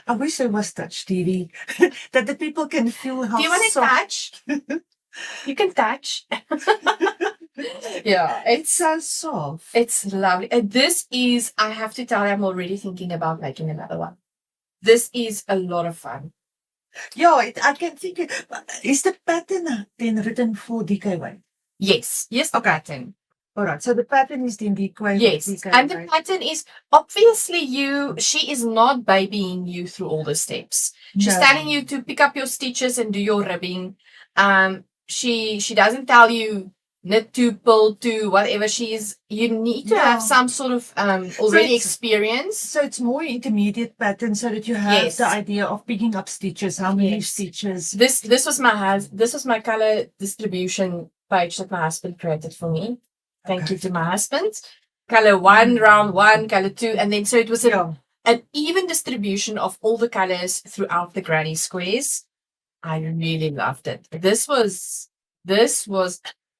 Speaker 2: I wish there was touch TV that the people can feel how.
Speaker 1: Do you want to touch? You can touch. Yeah,
Speaker 2: it's so soft.
Speaker 1: It's lovely. And this is, I have to tell you, I'm already thinking about making another one. This is a lot of fun.
Speaker 2: Yeah, I can think. Is the pattern then written for DK weight?
Speaker 1: Yes, the pattern.
Speaker 2: All right, so the pattern is the DK.
Speaker 1: Yes, and the pattern is obviously she is not babying you through all the steps. She's telling you to pick up your stitches and do your ribbing. She doesn't tell you knit to, pull to, whatever you need to have some sort of already experience.
Speaker 2: So it's more intermediate pattern so that you have the idea of picking up stitches, how many stitches.
Speaker 1: This was my color distribution page that my husband created for me. Thank you to my husband. Color 1, round 1, color 2, and then so it was an even distribution of all the colors throughout the granny squares. I really loved it. This was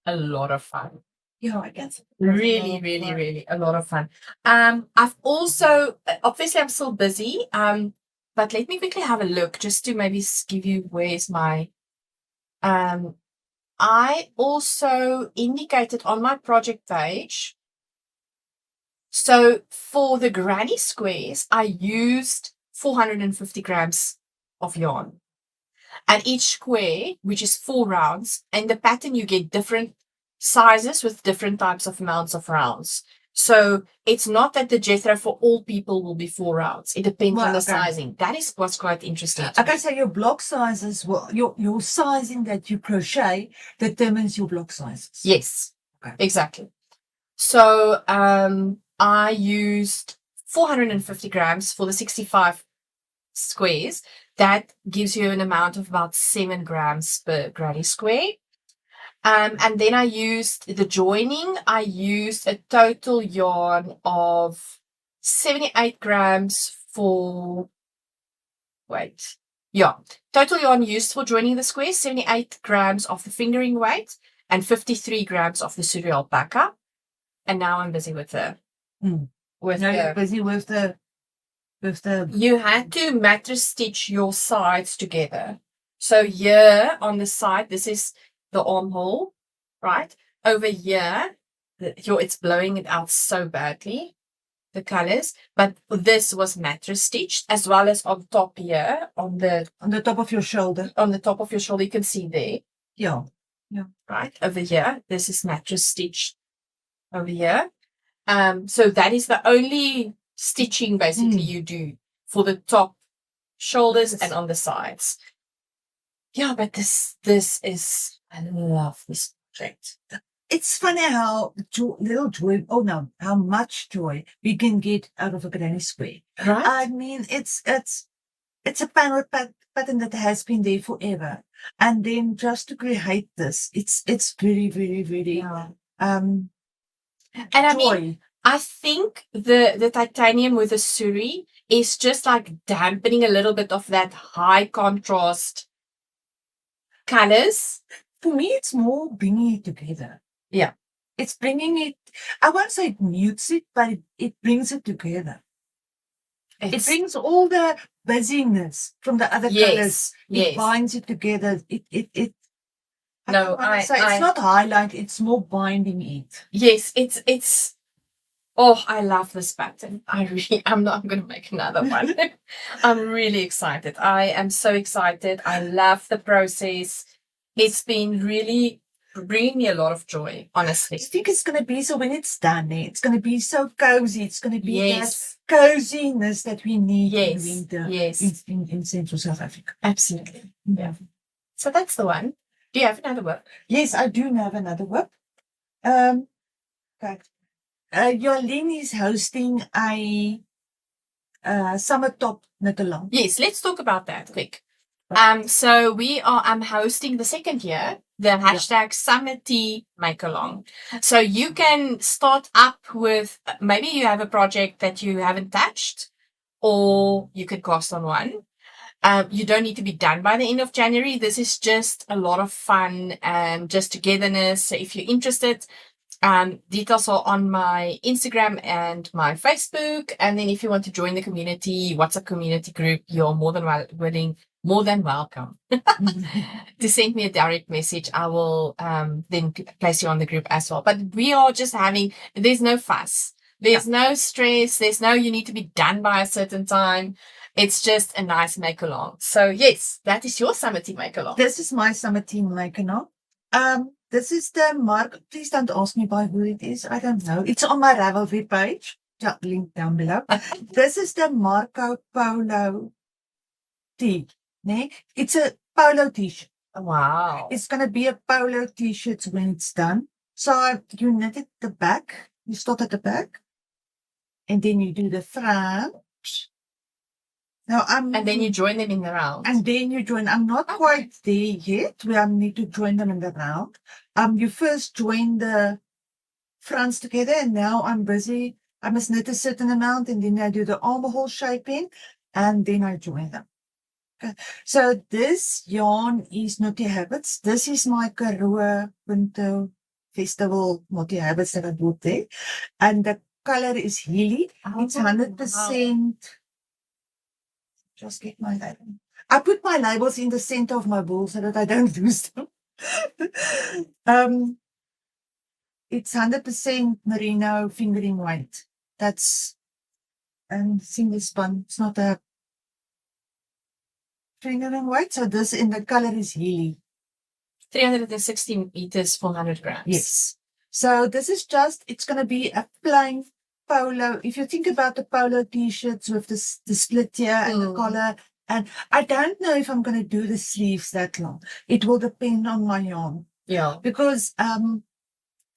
Speaker 1: a lot of fun.
Speaker 2: Yeah, I guess.
Speaker 1: Really a lot of fun. I've also, obviously I'm still busy, but let me quickly have a look just to maybe give you where's my, I also indicated on my project page. So for the granny squares, I used 450 grams of yarn. And each square, which is 4 rounds, and the pattern you get different sizes with different types of amounts of rounds. So it's not that the Jethro for all people will be 4 rounds. It depends on the sizing. That is what's quite interesting.
Speaker 2: Okay, so your block sizes, your sizing that you crochet determines your block sizes.
Speaker 1: Yes, exactly. So I used 450 grams for the 65 squares. That gives you an amount of about 7 grams per granny square. And then I used the joining. I used a total yarn of 78 grams for, total yarn used for joining the squares, 78 grams of the fingering weight and 53 grams of the Suri alpaca. And now I'm busy with the,
Speaker 2: you're busy with the,
Speaker 1: you had to mattress stitch your sides together. So here on the side, this is the armhole, right? Over here, it's blowing it out so badly, the colors. But this was mattress stitched, as well as on top here, on the
Speaker 2: top of your shoulder.
Speaker 1: On the top of your shoulder, you can see there.
Speaker 2: Yeah.
Speaker 1: Right over here, this is mattress stitched over here. So that is the only stitching basically you do for the top, shoulders, and on the sides. Yeah, but this is, I love this project.
Speaker 2: It's funny how how much joy we can get out of a granny square.
Speaker 1: Right?
Speaker 2: I mean, it's a pattern that has been there forever, and then just to create this, it's very, very, very
Speaker 1: and I mean, I think the titanium with the Suri is just like dampening a little bit of that high contrast colors.
Speaker 2: For me, it's more bringing it together.
Speaker 1: Yeah.
Speaker 2: It's bringing it, I won't say it mutes it, but it brings it together. It brings all the busyness from the other colors. It binds it together. It's not highlight, it's more binding it.
Speaker 1: Yes, it's oh, I love this pattern. I'm going to make another one. I'm really excited. I am so excited. I love the process. It's been really bringing me a lot of joy, honestly.
Speaker 2: I think it's going to be, so when it's done, it's going to be so cozy. It's going to be that coziness that we need in winter in Central South Africa.
Speaker 1: Absolutely. Yeah. So that's the one. Do you have another work?
Speaker 2: Yes, I do have another work. Okay. Jalene is hosting a summer top knit along.
Speaker 1: Yes, let's talk about that quick. So I'm hosting the second year, the hashtag Summer Tea Make Along. So you can start up with, maybe you have a project that you haven't touched, or you could cast on one. You don't need to be done by the end of January. This is just a lot of fun and just togetherness. So if you're interested, details are on my Instagram and my Facebook. And then if you want to join the community, WhatsApp community group, you're more than welcome to send me a direct message. I will then place you on the group as well. But we are just there's no fuss. There's no stress. There's no, you need to be done by a certain time. It's just a nice make along. So yes, that is your summer tea make along.
Speaker 2: This is my summer tea make along. This is the Marcu. Please don't ask me by who it is. I don't know. It's on my Ravelry page. Link down below. This is the Marcu Polo tee. It's a polo t-shirt.
Speaker 1: Wow.
Speaker 2: It's going to be a polo t-shirt when it's done. So you knit at the back. You start at the back, and then you do the front. Now
Speaker 1: And then you join them in the round.
Speaker 2: And then you join. I'm not quite there yet. We need to join them in the round. You first join the fronts together, and now I'm busy. I must knit a certain amount, and then I do the armhole shaping, and then I join them. Okay. So this yarn is Naughty Habits. This is my Karoo Winter Festival Naughty Habits that I bought there, and the color is Healy. It's 100%. Just get my label. I put my labels in the center of my ball so that I don't lose them. It's 100% merino fingering weight. That's single spun. It's not a fingering weight. So this in the color is Healy.
Speaker 1: 360 meters for 100 grams.
Speaker 2: Yes. So this is it's going to be a plain polo. If you think about the polo t-shirts with the split here and the collar, and I don't know if I'm going to do the sleeves that long. It will depend on my yarn.
Speaker 1: Yeah.
Speaker 2: Because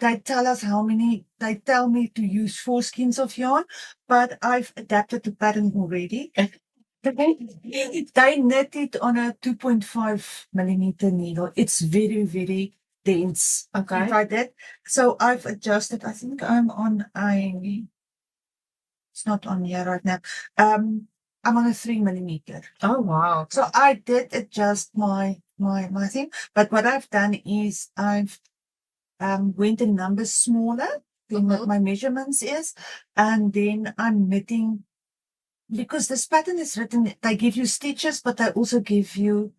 Speaker 2: they tell us they tell me to use 4 skeins of yarn, but I've adapted the pattern already. They knit it on a 2.5 millimeter needle. It's very, very dense.
Speaker 1: Okay.
Speaker 2: If I did. So I've adjusted. I think I'm on it's not on here right now. I'm on a 3 millimeter.
Speaker 1: Oh, wow.
Speaker 2: So I did adjust my thing. But what I've done is I've went a number smaller than what my measurements is. And then I'm knitting, because this pattern is written, they give you stitches, but they also give you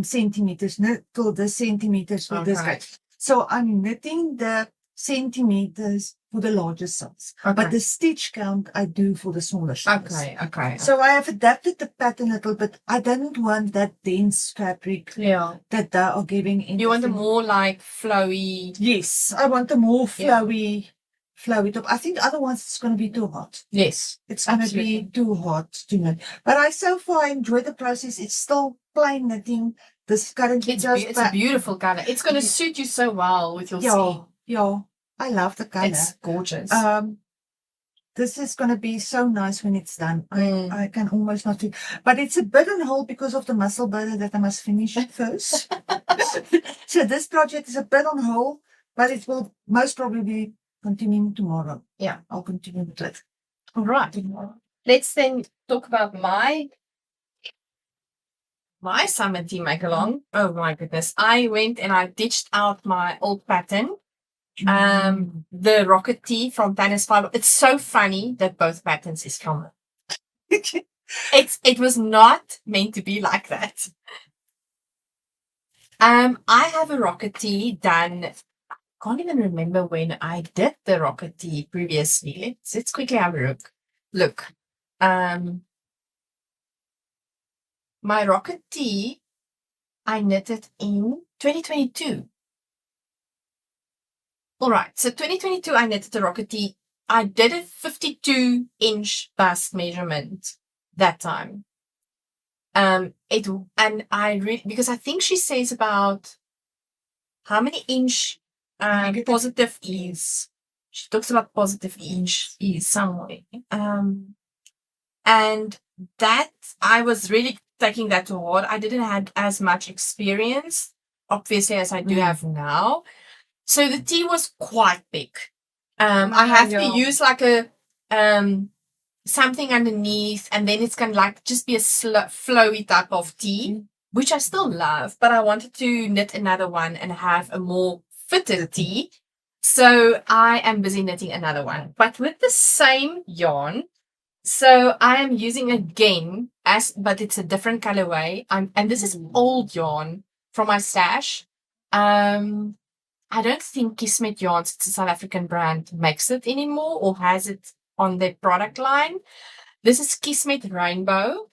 Speaker 2: centimeters, knit till the centimeters for this guy. So I'm knitting the centimeters for the larger size. But the stitch count I do for the smaller size.
Speaker 1: Okay.
Speaker 2: So I have adapted the pattern a little bit. I didn't want that dense fabric that they are giving.
Speaker 1: You want the more like flowy?
Speaker 2: Yes, I want the more flowy top. I think otherwise it's going to be too hot.
Speaker 1: Yes.
Speaker 2: It's going to be too hot to knit. But so far enjoy the process. It's still plain knitting. This currently
Speaker 1: it's a beautiful color. It's going to suit you so well with your skin.
Speaker 2: Yeah, I love the color.
Speaker 1: It's gorgeous.
Speaker 2: This is going to be so nice when it's done. I can almost not do. But it's a bit on hold because of the Musselburgh that I must finish first. So this project is a bit on hold, but it will most probably be continuing tomorrow.
Speaker 1: Yeah,
Speaker 2: I'll continue with it.
Speaker 1: All right. Tomorrow. Let's then talk about my summer tea make-along. Oh my goodness. I went and I ditched out my old pattern. The rocket tee from Tanis fiber. It's so funny that both patterns is from it was not meant to be like that. I have a rocket tee done. I can't even remember when I did the rocket tee previously. Let's quickly have a look. My rocket tee I knitted in 2022. All right, so 2022, I knitted the rocket tee. I did a 52-inch bust measurement that time. Because I think she says about how many inch positive ease. She talks about positive inch ease somewhere. And that I was really taking that to heart. I didn't have as much experience, obviously, as I do have now. So the tee was quite big. I have to use like a something underneath, and then it's gonna like just be a flowy type of tee, which I still love, but I wanted to knit another one and have a more fitted tee. So I am busy knitting another one, but with the same yarn. So I am using again but it's a different colorway. And this is old yarn from my stash. I don't think Kismet Yarns, it's a South African brand, makes it anymore or has it on their product line. This is Kismet Rainbow.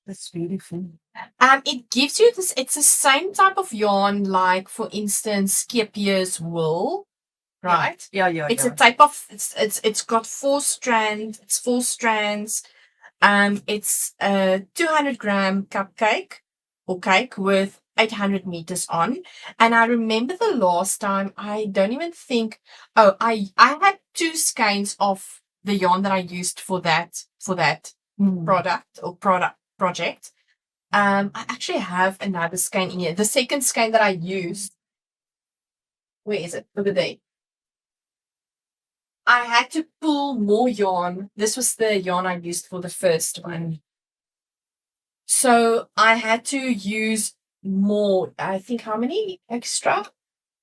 Speaker 2: That's beautiful.
Speaker 1: It gives you this, it's the same type of yarn, like for instance, Skepier's wool, right?
Speaker 2: Yeah.
Speaker 1: It's a type of, it's got 4 strands, it's 4 strands. It's a 200 gram cupcake or cake with 800 meters on. And I remember the last time, I don't even think, I had 2 skeins of the yarn that I used for that project. I actually have another skein in here. The second skein that I used, where is it? Over there. I had to pull more yarn. This was the yarn I used for the first one. So I had to use more, I think how many extra?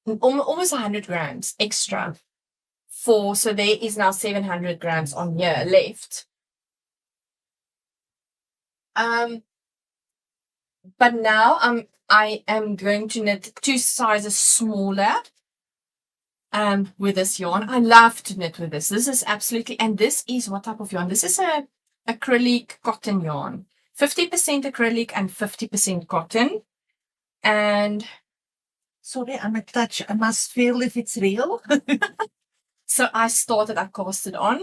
Speaker 1: Almost 100 grams extra. So there is now 700 grams on here left. But now I am going to knit 2 sizes smaller with this yarn. I love to knit with this. This is absolutely, and this is what type of yarn? This is a acrylic cotton yarn. 50% acrylic and 50% cotton. And
Speaker 2: sorry, I'm a touch. I must feel if it's real.
Speaker 1: So I cast it on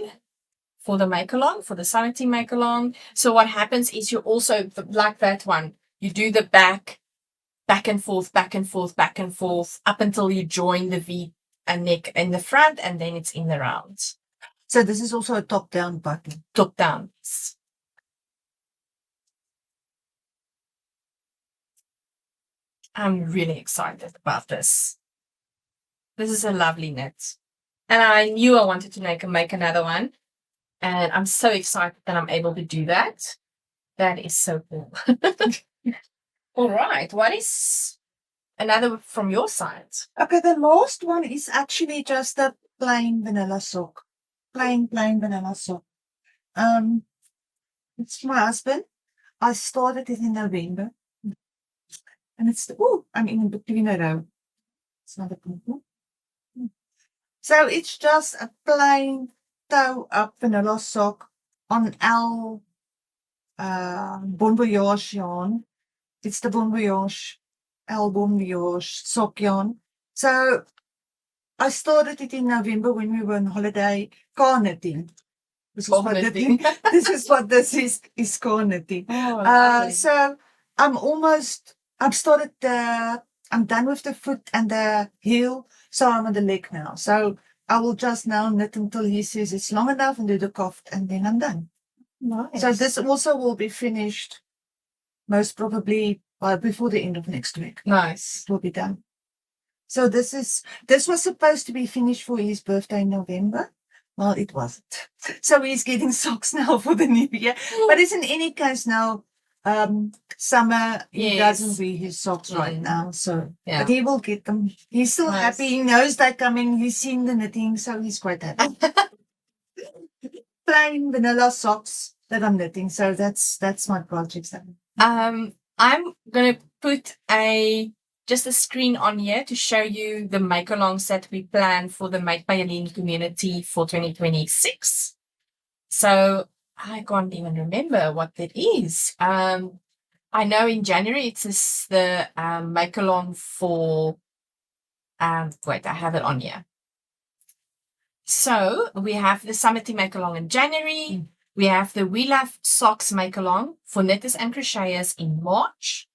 Speaker 1: for the make-along, for the sanity make-along. So what happens is you also, like that one, you do the back and forth, back and forth, back and forth, up until you join the V and neck in the front, and then it's in the rounds.
Speaker 2: So this is also a top-down button.
Speaker 1: Top-down. I'm really excited about this. This is a lovely knit. And I knew I wanted to make another one. And I'm so excited that I'm able to do that. That is so cool. All right. What is another from your side?
Speaker 2: Okay, the last one is actually just a plain vanilla sock. Plain vanilla sock. It's my husband. I started it in November. And it's, I'm in between a row. It's not a problem. So it's just a plain toe-up vanilla sock on L Bon Voyage yarn. It's the Bon Voyage, L Bon Voyage sock yarn. So I started it in November when we were on holiday, car knitting. This is what this is car knitting. So I'm done with the foot and the heel, so I'm on the leg now. So I will just now knit until he says it's long enough and do the cuff, and then I'm done.
Speaker 1: Nice.
Speaker 2: So this also will be finished most probably before the end of next week.
Speaker 1: Nice.
Speaker 2: It will be done. So this was supposed to be finished for his birthday in November. Well, it wasn't. So he's getting socks now for the new year. But it's in any case now, summer, he doesn't wear his socks right now. So, but he will get them. He's still happy. He knows they're coming. He's seen the knitting, so he's quite happy. Plain vanilla socks that I'm knitting. So that's my project.
Speaker 1: I'm gonna put just a screen on here to show you the make-alongs that we plan for the Made by Jalene community for 2026. So I can't even remember what that is. I know in January it is the make-along for, wait, I have it on here. So we have the Summity make-along in January. We have the We Love Socks make-along for knitters and crocheters in March.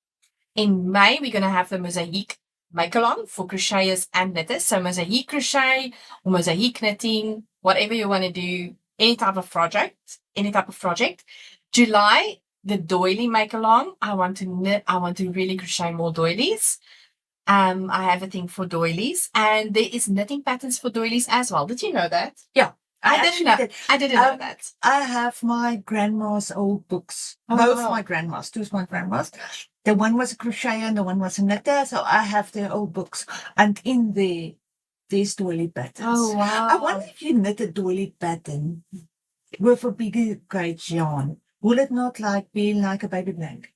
Speaker 1: In May, we're going to have the Mosaic make-along for crocheters and knitters. So Mosaic crochet or Mosaic knitting, whatever you want to do, any type of project. July, the doily make-along. I want to really crochet more doilies. I have a thing for doilies, and there is knitting patterns for doilies as well. Did you know that?
Speaker 2: Yeah.
Speaker 1: I didn't know that.
Speaker 2: I have my grandma's old books. Both my grandmas, two of my grandmas. The one was a crocheter and the one was a knitter. So I have their old books. And in there's doily patterns.
Speaker 1: Oh, wow.
Speaker 2: I wonder if you knit a doily pattern with a bigger gauge yarn. Will it not be like a baby blanket?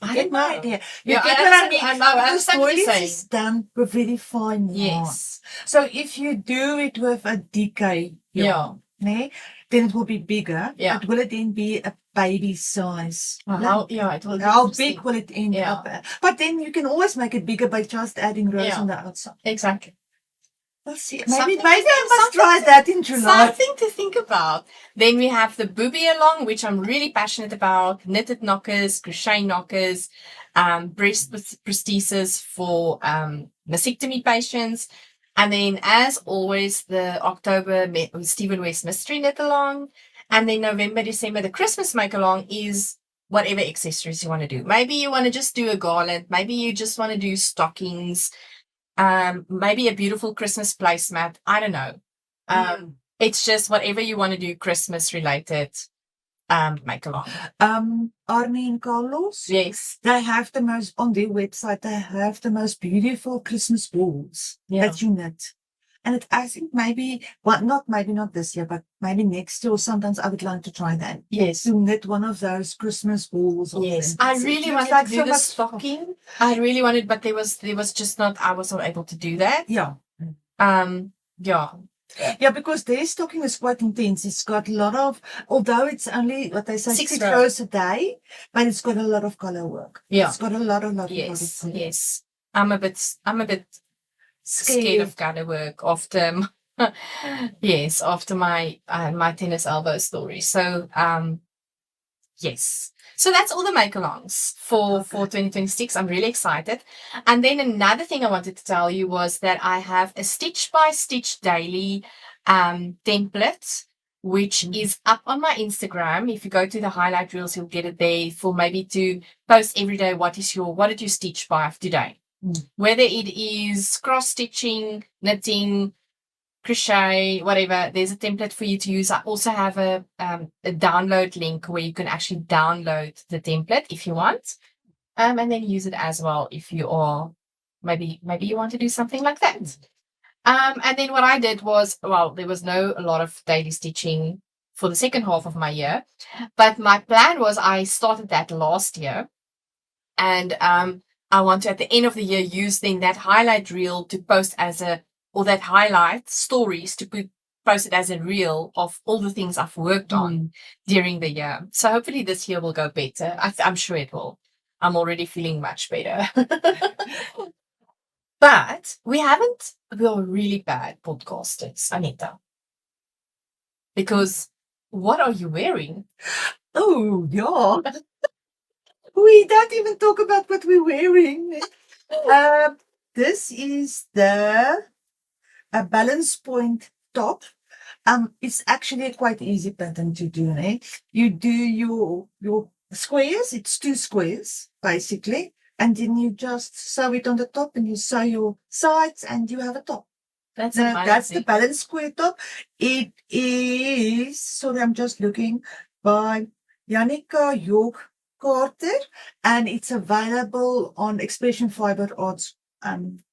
Speaker 1: I get my
Speaker 2: idea.
Speaker 1: You get what I mean? I know. I understand what you're saying.
Speaker 2: It's done with very fine yarn.
Speaker 1: Yes.
Speaker 2: So if you do it with a DK yarn, then it will be bigger.
Speaker 1: Yeah.
Speaker 2: But will it then be a baby size?
Speaker 1: It will be
Speaker 2: how big will it end up? But then you can always make it bigger by just adding rows on the outside.
Speaker 1: Exactly.
Speaker 2: We'll see.
Speaker 1: Something
Speaker 2: Maybe I must
Speaker 1: something
Speaker 2: try that in July.
Speaker 1: Something to think about. Then we have the booby along, which I'm really passionate about. Knitted knockers, crochet knockers, breast prosthesis for mastectomy patients. And then, as always, the October Stephen West Mystery Knit Along. And then November, December, the Christmas Make Along is whatever accessories you want to do. Maybe you want to just do a garland. Maybe you just want to do stockings. Maybe a beautiful Christmas placemat. I don't know. It's just whatever you want to do Christmas related. Make along.
Speaker 2: Arnie and Carlos.
Speaker 1: Yes.
Speaker 2: They have the most, on their website, they have the most beautiful Christmas balls that you knit. And I think maybe not this year, but maybe next year or sometimes I would like to try that.
Speaker 1: Yes.
Speaker 2: To knit one of those Christmas balls.
Speaker 1: Yes. I really wanted to do the stocking. I really wanted, but there was just not, I was not able to do that.
Speaker 2: Yeah.
Speaker 1: Yeah.
Speaker 2: Yeah, because their stocking is quite intense. It's got a lot of, although it's only what they say 6 rows a day, but it's got a lot of color work.
Speaker 1: Yeah,
Speaker 2: it's got a lot of
Speaker 1: yes, yes. I'm a bit scared of color work after, yes, after my tennis elbow story. So yes. So that's all the make-alongs for 2026. I'm really excited. And then another thing I wanted to tell you was that I have a stitch-by-stitch daily template, which is up on my Instagram. If you go to the highlight reels, you'll get it there for maybe to post every day what did you stitch by today? Whether it is cross-stitching, knitting, crochet, whatever, there's a template for you to use. I also have a download link where you can actually download the template if you want, and then use it as well if you are maybe you want to do something like that. And then what I did was, well, there was a lot of daily stitching for the second half of my year, but my plan was I started that last year, and I want to at the end of the year use then that highlight reel to post or that highlight stories to post it as a reel of all the things I've worked on during the year. So hopefully this year will go better. I'm sure it will. I'm already feeling much better. But we are really bad podcasters, Anita. Because what are you wearing?
Speaker 2: Oh, yeah. We don't even talk about what we're wearing. This is a balance point top. It's actually a quite easy pattern to do. You do your squares. It's 2 squares basically, and then you just sew it on the top, and you sew your sides, and you have a top. That's the balance square top. It is. Sorry, I'm just looking by Janica York Carter, and it's available on Expression Fiber Arts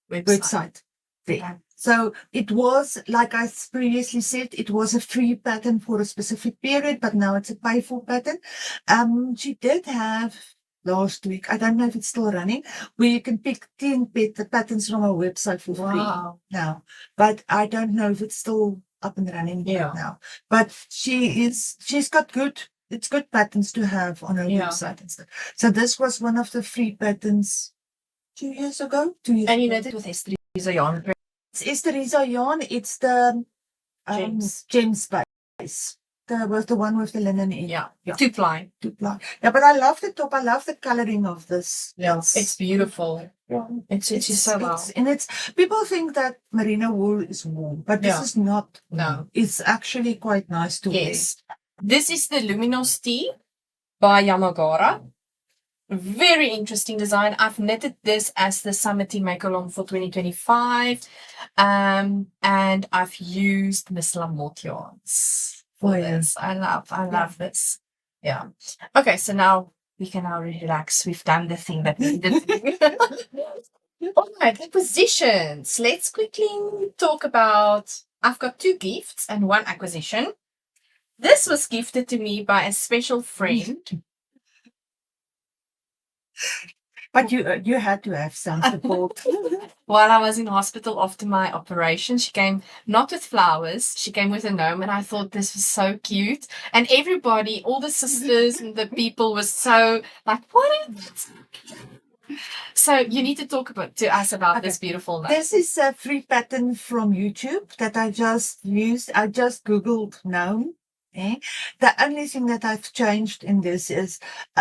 Speaker 2: website. There. So it was, like I previously said, it was a free pattern for a specific period, but now it's a pay-for pattern. She did have last week, I don't know if it's still running, where you can pick 10 patterns from our website for free now. But I don't know if it's still up and running now. But she's got good patterns to have on her website and stuff. So this was one of the free patterns 2 years ago.
Speaker 1: And you knitted with Esther yarn.
Speaker 2: It's Esther yarn. It's the gems base. The one with the linen in.
Speaker 1: Yeah. 2-ply.
Speaker 2: 2-ply. Yeah, but I love the top. I love the coloring of this.
Speaker 1: Yes. It's beautiful. Yeah. It's so well.
Speaker 2: And people think that merino wool is warm, but this is not.
Speaker 1: No.
Speaker 2: It's actually quite nice to wear.
Speaker 1: This is the Luminosity by Yamagara. Very interesting design. I've knitted this as the Summity Make Along for 2025. And I've used Miss Lamotte yarns for this. I love this. Yeah. Okay, so now we can relax. We've done the thing that we needed to do. All right, acquisitions. Let's quickly talk about, I've got 2 gifts and 1 acquisition. This was gifted to me by a special friend.
Speaker 2: But you had to have some support.
Speaker 1: While I was in hospital after my operation, she came not with flowers, she came with a gnome, and I thought this was so cute. And everybody, all the sisters and the people were so like, what is it? So you need to talk to us about this beautiful gnome.
Speaker 2: This is a free pattern from YouTube that I just used. I just Googled gnome. The only thing that I've changed in this is,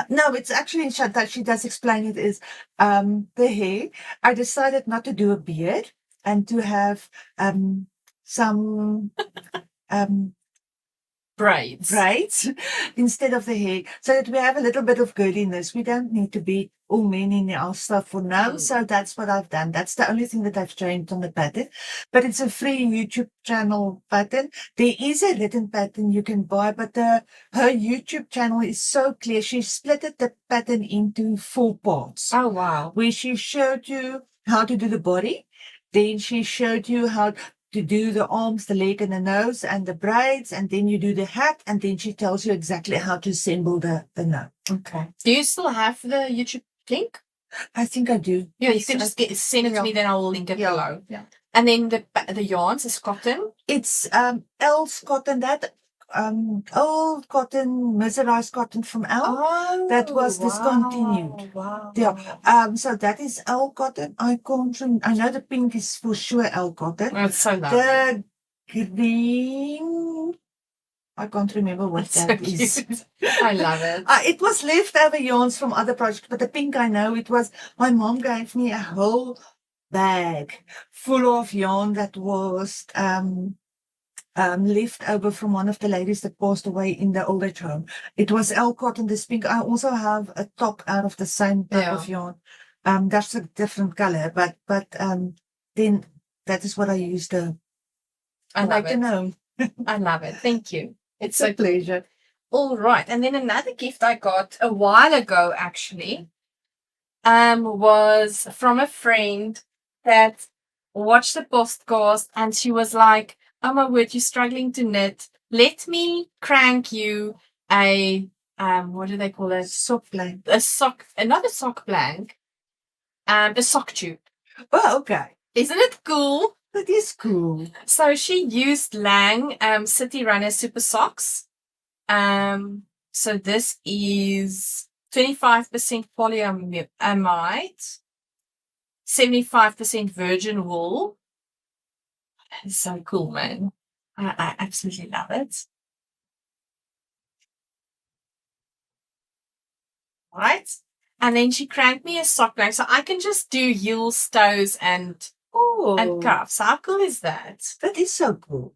Speaker 2: no, it's actually that she does explain it, is the hair. I decided not to do a beard and to have some braids instead of the hair, so that we have a little bit of girdiness. We don't need to be all men in our stuff for now. So that's what I've done. That's the only thing that I've changed on the pattern. But it's a free YouTube channel pattern. There is a written pattern you can buy, but her YouTube channel is so clear. She split the pattern into 4 parts.
Speaker 1: Oh, wow.
Speaker 2: Where she showed you how to do the body. Then she showed you how to do the arms, the leg, and the nose, and the braids, and then you do the hat, and then she tells you exactly how to assemble the gnome.
Speaker 1: Okay. Do you still have the YouTube link?
Speaker 2: I think I do.
Speaker 1: Yeah, you can just send it to me, then I will link it below.
Speaker 2: Yeah.
Speaker 1: And then the yarns is cotton?
Speaker 2: It's L's cotton, that old cotton, mercerized cotton from L.
Speaker 1: Oh,
Speaker 2: that was discontinued.
Speaker 1: Wow.
Speaker 2: Yeah. So that is L cotton. I know the pink is for sure L cotton.
Speaker 1: Oh, it's so lovely.
Speaker 2: The green, I can't remember what that is.
Speaker 1: I love it.
Speaker 2: It was leftover yarns from other projects, but the pink, I know it was. My mom gave me a whole bag full of yarn that was left over from one of the ladies that passed away in the old age home. It was L cotton, this pink. I also have a top out of the same type of yarn. That's a different color, but then that is what I used to
Speaker 1: love it.
Speaker 2: Know.
Speaker 1: I love it. Thank you.
Speaker 2: It's a pleasure.
Speaker 1: All right. And then another gift I got a while ago, actually, was from a friend that watched the podcast, and she was like, oh my word, you're struggling to knit. Let me crank you a, what do they call it?
Speaker 2: Sock blank.
Speaker 1: Not a sock blank, a sock tube.
Speaker 2: Oh, okay.
Speaker 1: Isn't it cool?
Speaker 2: That is cool.
Speaker 1: So she used Lang City Runner Super Socks. So this is 25% polyamide, 75% virgin wool. It's so cool, man. I absolutely love it. Right? And then she cranked me a sock blank, so I can just do heels, toes, and cuffs. How cool is that?
Speaker 2: That is so cool.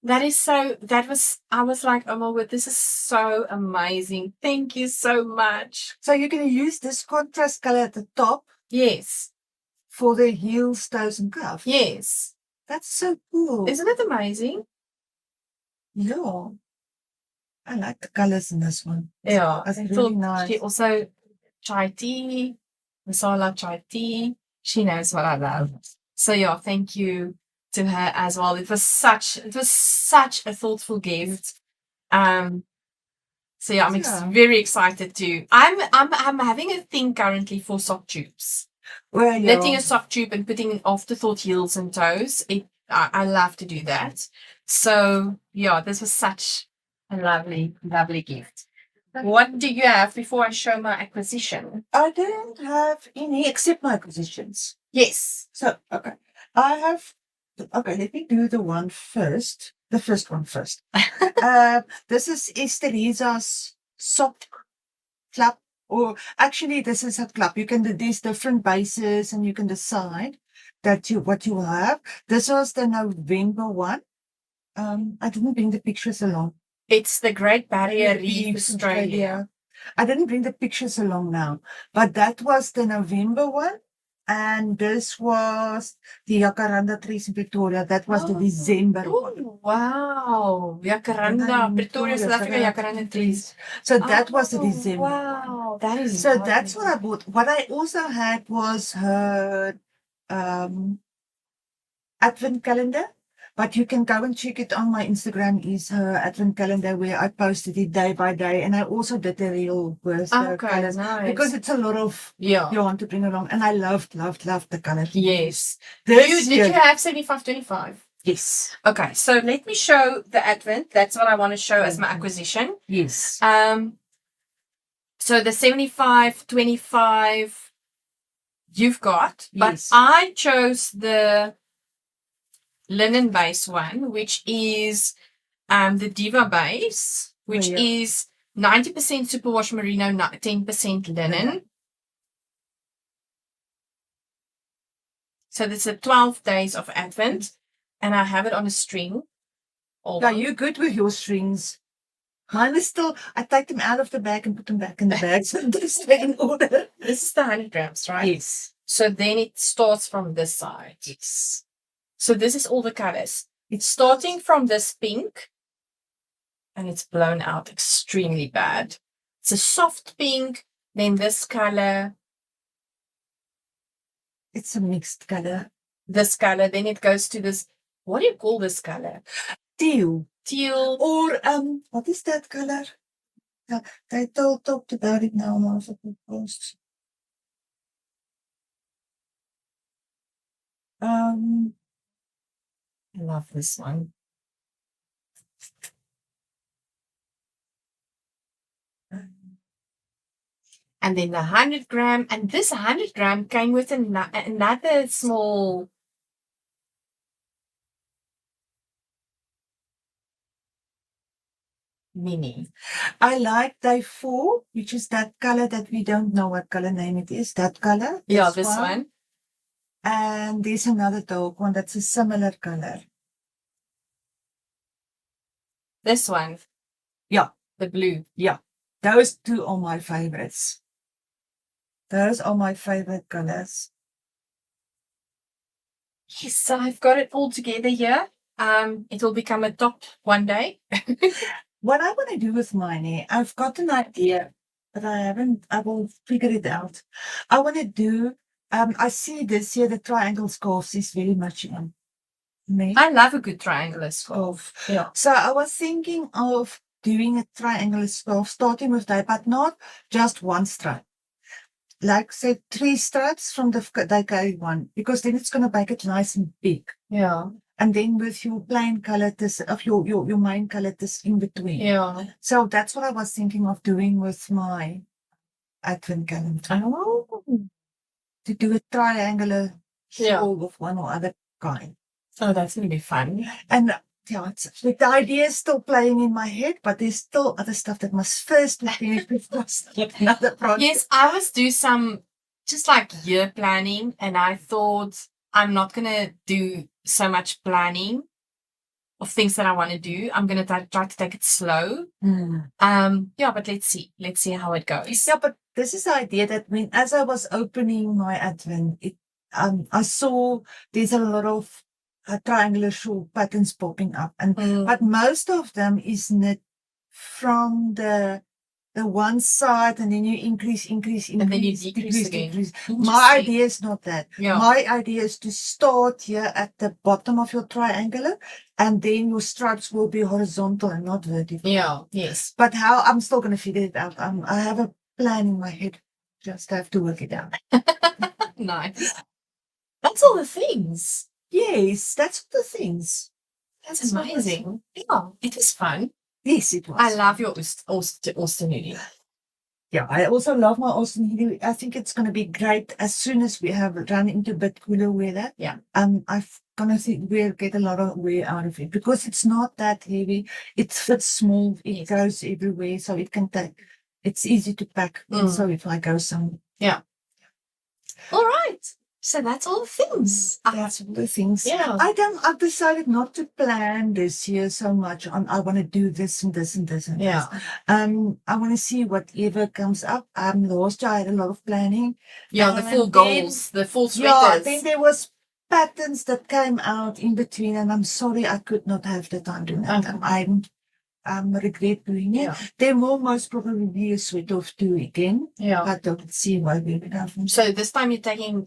Speaker 1: I was like, oh my word, this is so amazing. Thank you so much.
Speaker 2: So you're going to use this contrast color at the top?
Speaker 1: Yes.
Speaker 2: For the heels, toes, and cuffs?
Speaker 1: Yes.
Speaker 2: That's so cool.
Speaker 1: Isn't it amazing?
Speaker 2: Yeah. I like the colors in this one.
Speaker 1: Yeah.
Speaker 2: It's really nice.
Speaker 1: She also chai tea, masala chai tea. She knows what I love. So yeah, thank you to her as well. It was such a thoughtful gift. So yeah, I'm very excited too. I'm having a thing currently for sock tubes.
Speaker 2: Well,
Speaker 1: knitting a sock tube and putting afterthought heels and toes. I love to do that. So yeah, this was such a lovely gift. What do you have before I show my acquisition?
Speaker 2: I don't have any except my acquisitions.
Speaker 1: Yes.
Speaker 2: So okay, I have. Okay, let me do the one first. The first one first. This is Esteriza's sock club. Or actually, this is a club. You can do these different bases, and you can decide what you will have. This was the November one. I didn't bring the pictures along.
Speaker 1: It's the Great Barrier Reef, Australia.
Speaker 2: I didn't bring the pictures along now, but that was the November one, and this was the Jacaranda trees in Pretoria. That was the December one.
Speaker 1: Oh, wow. Jacaranda, Pretoria, South Africa, Jacaranda trees.
Speaker 2: So that was the December.
Speaker 1: Wow, that is
Speaker 2: so lovely. That's what I bought. What I also had was her advent calendar. But you can go and check it on my Instagram, is her advent calendar, where I posted it day by day. And I also did the reel with the colors.
Speaker 1: Nice.
Speaker 2: Because it's a lot of yarn to bring along. And I loved the colors.
Speaker 1: Yes. Did you have 75-25?
Speaker 2: Yes.
Speaker 1: Okay, so let me show the advent. That's what I want to show as my acquisition.
Speaker 2: Yes.
Speaker 1: So the 75-25 you've got, but
Speaker 2: Yes.
Speaker 1: I chose the linen base one, which is the Diva base, which is 90% superwash merino, 10% linen. So this is 12 days of Advent, and I have it on a string.
Speaker 2: Yeah, you're good with your strings. Mine is still, I take them out of the bag and put them back in the bag so they stay in order.
Speaker 1: This is the 100 grams, right?
Speaker 2: Yes.
Speaker 1: So then it starts from this side.
Speaker 2: Yes.
Speaker 1: So this is all the colors. It's starting from this pink, and it's blown out extremely bad. It's a soft pink, then this color.
Speaker 2: It's a mixed color.
Speaker 1: This color, then it goes to this, what do you call this color?
Speaker 2: Teal.
Speaker 1: Teal.
Speaker 2: Or, what is that color? Yeah, they talked about it now on one of the posts.
Speaker 1: I love this one. And then the 100 gram, and this 100 gram came with another small. Mini.
Speaker 2: I like day 4, which is that color that we don't know what color name it is. That color.
Speaker 1: Yeah, this one.
Speaker 2: And there's another dark one that's a similar color.
Speaker 1: This one.
Speaker 2: Yeah.
Speaker 1: The blue.
Speaker 2: Yeah. Those two are my favorites. Those are my favorite colors.
Speaker 1: Yes, so I've got it all together here. It will become a top one day.
Speaker 2: What I want to do with mine, I've got an idea, but I will figure it out. I want to do, I see this year the triangle scarves is very much in me.
Speaker 1: I love a good triangular scarf. Yeah.
Speaker 2: So I was thinking of doing a triangular scarf, starting with that, but not just one stripe. Like say 3 stripes from the carry one, because then it's going to make it nice and big.
Speaker 1: Yeah.
Speaker 2: And then with your plain color, this of your main color, this in between.
Speaker 1: Yeah.
Speaker 2: So that's what I was thinking of doing with my Advent calendar.
Speaker 1: Oh.
Speaker 2: To do a triangular shawl of one or other kind.
Speaker 1: Oh, that's going to be fun.
Speaker 2: And yeah, the idea is still playing in my head, but there's still other stuff that must first be finished before I start another project.
Speaker 1: Yes, I was do some just like year planning, and I thought I'm not going to do so much planning of things that I want to do. I'm going to try to take it slow. Yeah, but let's see how it goes.
Speaker 2: Yeah, but this is the idea that as I was opening my Advent, I saw there's a lot of triangular shawl patterns popping up, but most of them is knit from the one side, and then you increase,
Speaker 1: and then you decrease again.
Speaker 2: My idea is not that.
Speaker 1: Yeah.
Speaker 2: My idea is to start here at the bottom of your triangular, and then your stripes will be horizontal and not vertical.
Speaker 1: Yeah. Yes.
Speaker 2: But how, I'm still going to figure it out. I have a plan in my head. Just have to work it out.
Speaker 1: Nice. That's all the things.
Speaker 2: Yes, that's the things.
Speaker 1: That's amazing. Yeah, it was fun.
Speaker 2: Yes, it was.
Speaker 1: I love your Austin hoodie.
Speaker 2: Yeah, I also love my Austin hoodie. I think it's going to be great as soon as we have run into a bit cooler weather.
Speaker 1: Yeah.
Speaker 2: I'm going to think we'll get a lot of wear out of it because it's not that heavy. It fits small. It goes everywhere, so it can take. It's easy to pack. So if I go somewhere.
Speaker 1: Yeah. All right. So that's all the things.
Speaker 2: That's all the things.
Speaker 1: Yeah.
Speaker 2: I've decided not to plan this year so much on I want to do this and this and this and this. I want to see whatever comes up. Last year I had a lot of planning.
Speaker 1: Yeah, the full goals, the full sweaters.
Speaker 2: Yeah, then there was patterns that came out in between, and I'm sorry I could not have the time to do that. I regret doing it. There will most probably be a sweater or two again. Yeah. But let's see why we would have them.
Speaker 1: So this time you're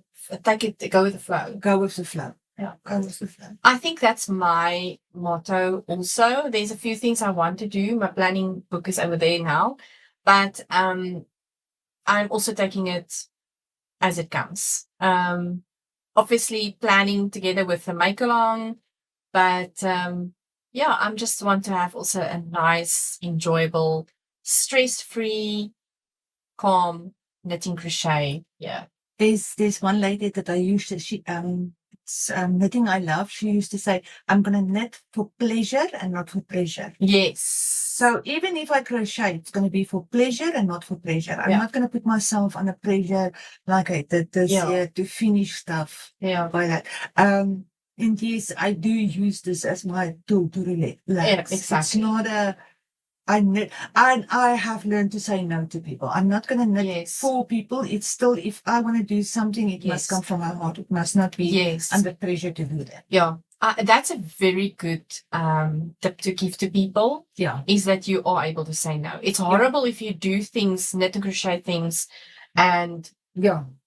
Speaker 1: go with the flow.
Speaker 2: Go with the flow. Yeah, go with the flow.
Speaker 1: I think that's my motto also. There's a few things I want to do. My planning book is over there now. But I'm also taking it as it comes. Obviously planning together with the make-along. But yeah, I just want to have also a nice, enjoyable, stress-free calm knitting crochet. Yeah.
Speaker 2: There's one lady that I used to, knitting I love. She used to say, I'm going to knit for pleasure and not for pressure.
Speaker 1: Yes.
Speaker 2: So even if I crochet, it's going to be for pleasure and not for pressure. I'm not going to put myself under pressure like I did this year to finish stuff by that. And yes, I do use this as my tool to relax.
Speaker 1: Yeah, exactly.
Speaker 2: It's not a, I have learned to say no to people. I'm not going to knit for people. It's still, if I want to do something, it must come from my heart. It must not be under pressure to do that.
Speaker 1: Yeah. That's a very good tip to give to people.
Speaker 2: Yeah.
Speaker 1: Is that you are able to say no. It's horrible if you do things, knit and crochet things, and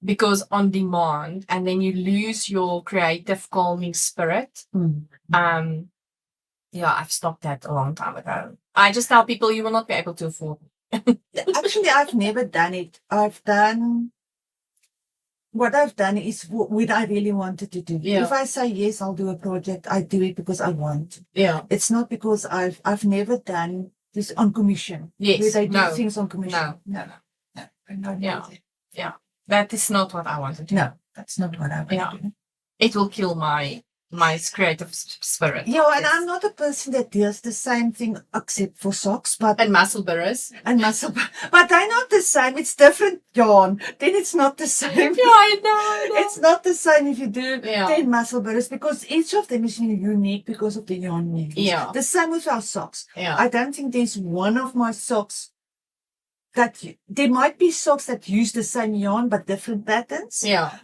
Speaker 1: because on demand, and then you lose your creative calming spirit. I've stopped that a long time ago. I just tell people you will not be able to afford it.
Speaker 2: Actually, I've never done it. What I've done is what I really wanted to do.
Speaker 1: Yeah.
Speaker 2: If I say yes, I'll do a project, I do it because I want.
Speaker 1: Yeah.
Speaker 2: It's not because I've never done this on commission.
Speaker 1: Yes.
Speaker 2: Where they do things on commission.
Speaker 1: No. Yeah. That is not what I want to do.
Speaker 2: No, that's not what I want to do.
Speaker 1: It will kill my creative spirit.
Speaker 2: Yeah, and I'm not a person that does the same thing except for socks, but
Speaker 1: and Musselburghs.
Speaker 2: But they're not the same. It's different yarn. Then it's not the same.
Speaker 1: Yeah, I know.
Speaker 2: It's not the same if you do 10 Musselburghs because each of them is unique because of the yarn needs.
Speaker 1: Yeah.
Speaker 2: The same with our socks.
Speaker 1: Yeah.
Speaker 2: I don't think there's one of my socks there might be socks that use the same yarn but different patterns.
Speaker 1: Yeah.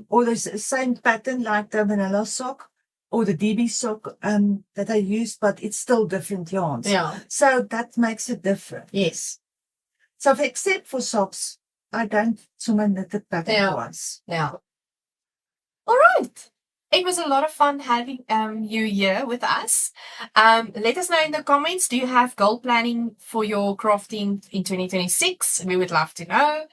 Speaker 2: Or there's the same pattern like the vanilla sock or the DB sock that I use, but it's still different yarns.
Speaker 1: Yeah.
Speaker 2: So that makes it different.
Speaker 1: Yes.
Speaker 2: So except for socks, I don't so many knitted pattern ones.
Speaker 1: Yeah. All right. It was a lot of fun having you here with us. Let us know in the comments, do you have goal planning for your crafting in 2026? We would love to know.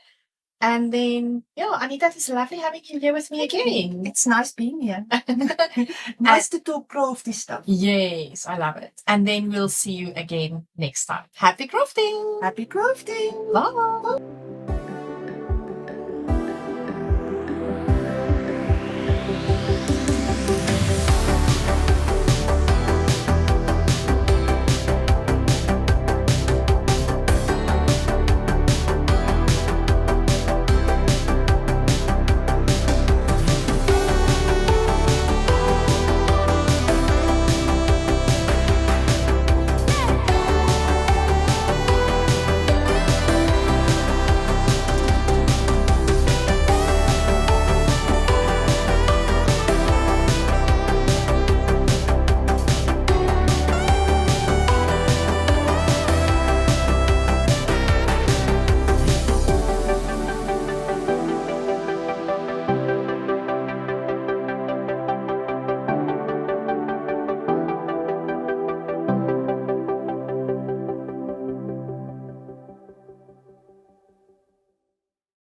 Speaker 1: And then, Anita, it's lovely having you here with me again.
Speaker 2: It's nice being here. Nice to talk crafty stuff.
Speaker 1: Yes, I love it. And then we'll see you again next time. Happy crafting!
Speaker 2: Happy crafting!
Speaker 1: Bye!